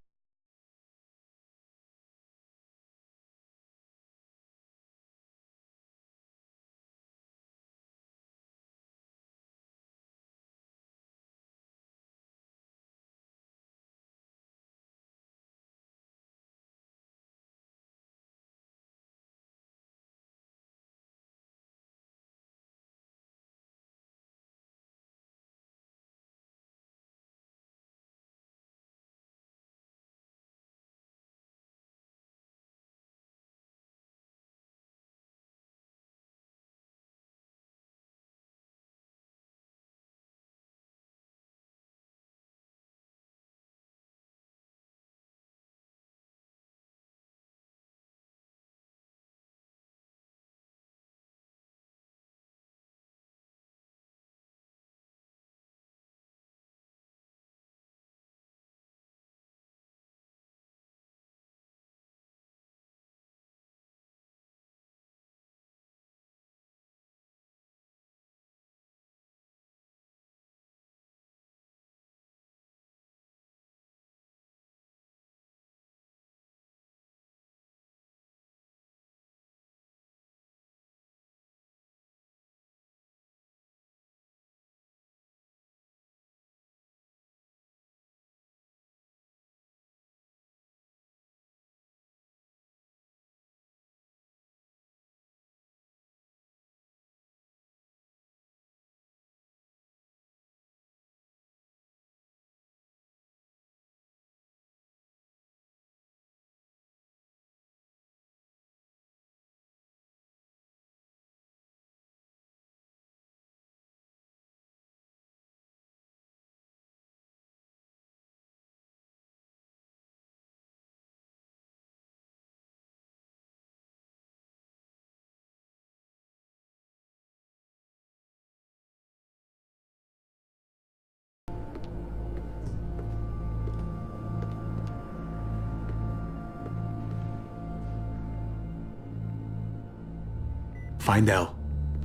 Find Elle.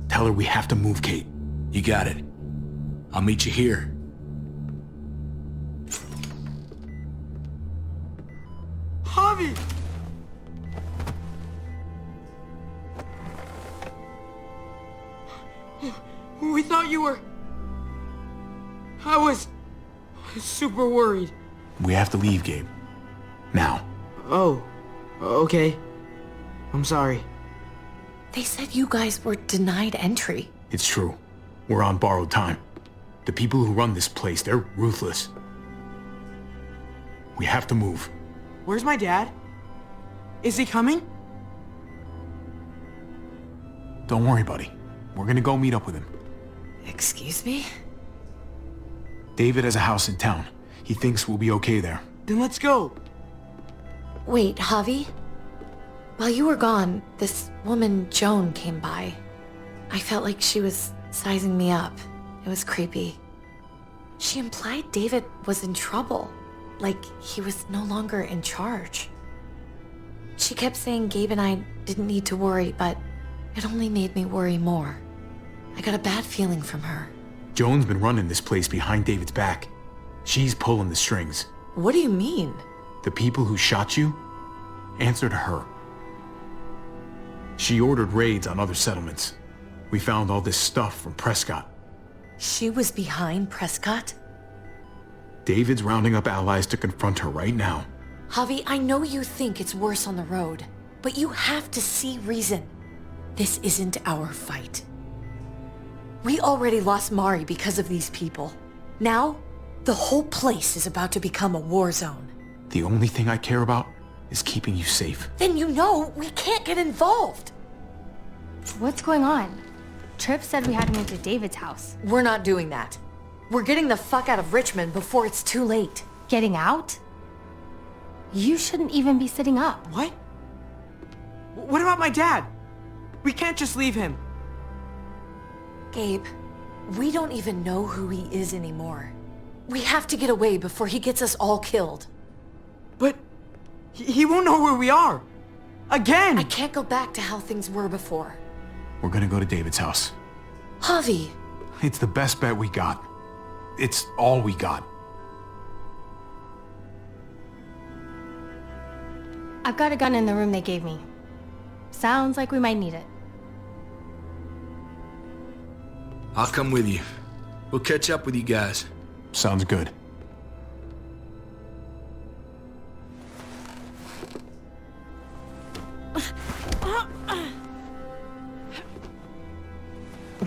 Tell her we have to move Kate. You got it. I'll meet you here. Javi! We thought you were... I was super worried. We have to leave, Gabe. Now. Oh, okay. I'm sorry. They said you guys were denied entry. It's true. We're on borrowed time. The people who run this place, they're ruthless. We have to move. Where's my dad? Is he coming? Don't worry, buddy. We're gonna go meet up with him. Excuse me? David has a house in town. He thinks we'll be okay there. Then let's go. Wait, Javi? While you were gone, this woman, Joan, came by. I felt like she was sizing me up. It was creepy. She implied David was in trouble, like he was no longer in charge. She kept saying Gabe and I didn't need to worry, but it only made me worry more. I got a bad feeling from her. Joan's been running this place behind David's back. She's pulling the strings. What do you mean? The people who shot you answer to her. She ordered raids on other settlements. We found all this stuff from Prescott. She was behind Prescott? David's rounding up allies to confront her right now. Javi, I know you think it's worse on the road, but you have to see reason. This isn't our fight. We already lost Mari because of these people. Now, the whole place is about to become a war zone. The only thing I care about is keeping you safe. Then you know we can't get involved. What's going on? Tripp said we had to move to David's house. We're not doing that. We're getting the fuck out of Richmond before it's too late. Getting out? You shouldn't even be sitting up. What? What about my dad? We can't just leave him. Gabe, we don't even know who he is anymore. We have to get away before he gets us all killed. But He won't know where we are. Again! I can't go back to how things were before. We're gonna go to David's house. Javi! It's the best bet we got. It's all we got. I've got a gun in the room they gave me. Sounds like we might need it. I'll come with you. We'll catch up with you guys. Sounds good.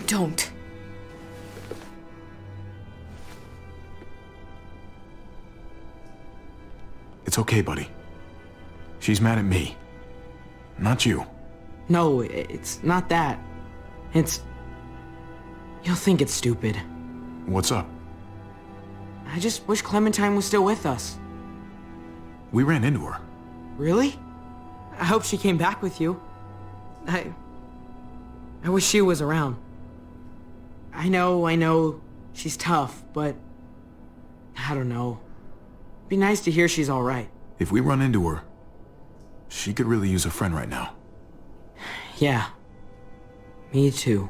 Don't. It's okay, buddy. She's mad at me. Not you. No, it's not that. It's... You'll think it's stupid. What's up? I just wish Clementine was still with us. We ran into her. Really? I hope she came back with you. I wish she was around. I know, she's tough, but... I don't know. It'd be nice to hear she's alright. If we run into her, she could really use a friend right now. Yeah. Me too.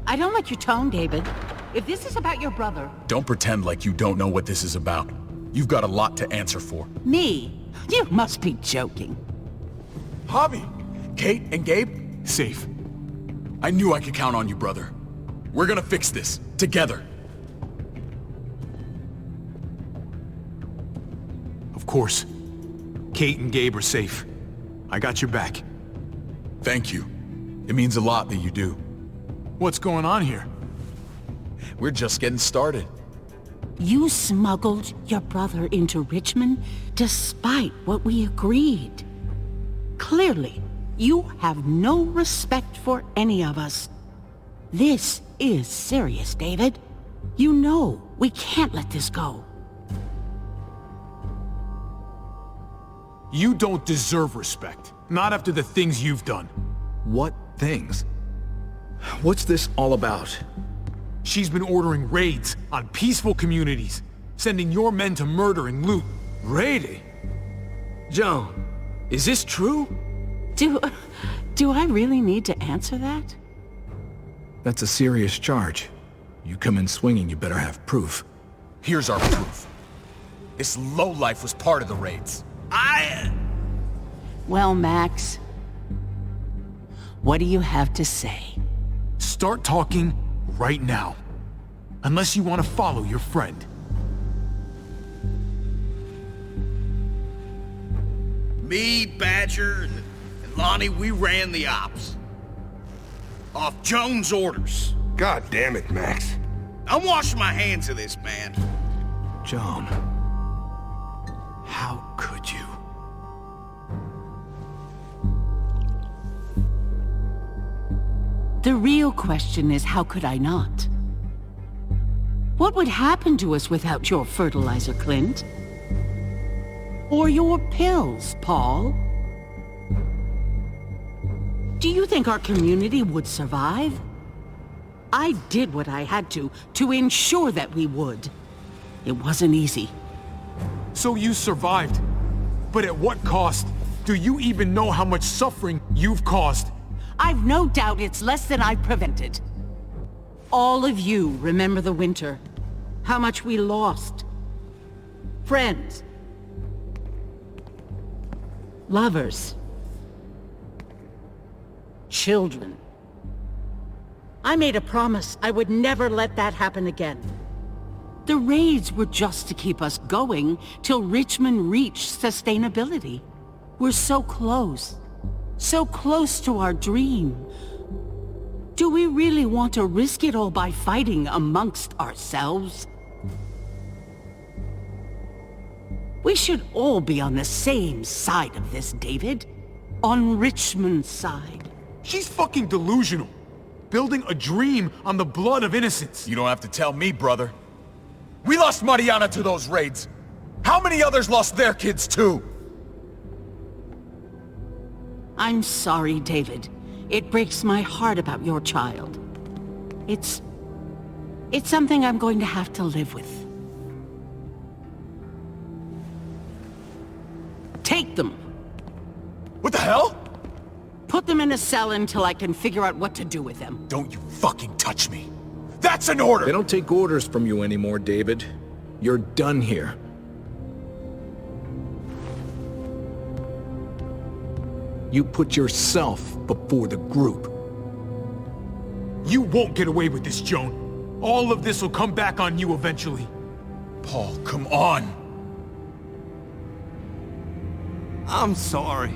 I don't like your tone, David. If this is about your brother... Don't pretend like you don't know what this is about. You've got a lot to answer for. Me? You must be joking. Javi! Kate and Gabe? Safe. I knew I could count on you, brother. We're gonna fix this. Together. Of course. Kate and Gabe are safe. I got your back. Thank you. It means a lot that you do. What's going on here? We're just getting started. You smuggled your brother into Richmond despite what we agreed. Clearly, you have no respect for any of us. This is serious, David. You know we can't let this go. You don't deserve respect. Not after the things you've done. What things? What's this all about? She's been ordering raids on peaceful communities, sending your men to murder and loot. Raiding? Joan, is this true? Do I really need to answer that? That's a serious charge. You come in swinging, you better have proof. Here's our proof. This lowlife was part of the raids. Well, Max, what do you have to say? start talking right now. Unless you want to follow your friend. Me, Badger, and Lonnie, we ran the ops. Off Jones' orders. God damn it, Max. I'm washing my hands of this, man. Joan. How could you? The real question is, how could I not? What would happen to us without your fertilizer, Clint? Or your pills, Paul? Do you think our community would survive? I did what I had to ensure that we would. It wasn't easy. So you survived. But at what cost? Do you even know how much suffering you've caused? I've no doubt it's less than I've prevented. All of you remember the winter. How much we lost. Friends. Lovers. Children. I made a promise I would never let that happen again. The raids were just to keep us going till Richmond reached sustainability. We're so close. So close to our dream. Do we really want to risk it all by fighting amongst ourselves? We should all be on the same side of this, David. On Richmond's side. She's fucking delusional. Building a dream on the blood of innocents. You don't have to tell me, brother. We lost Mariana to those raids. How many others lost their kids too? I'm sorry, David. It breaks my heart about your child. It's something I'm going to have to live with. Take them. What the hell? Put them in a cell until I can figure out what to do with them. Don't you fucking touch me. That's an order! They don't take orders from you anymore, David. You're done here. You put yourself before the group. You won't get away with this, Joan. All of this will come back on you eventually. Paul, come on! I'm sorry.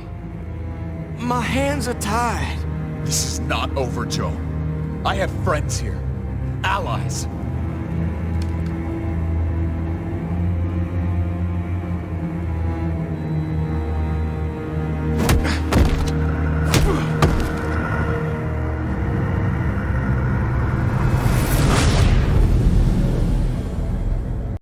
My hands are tied. This is not over, Joan. I have friends here. Allies.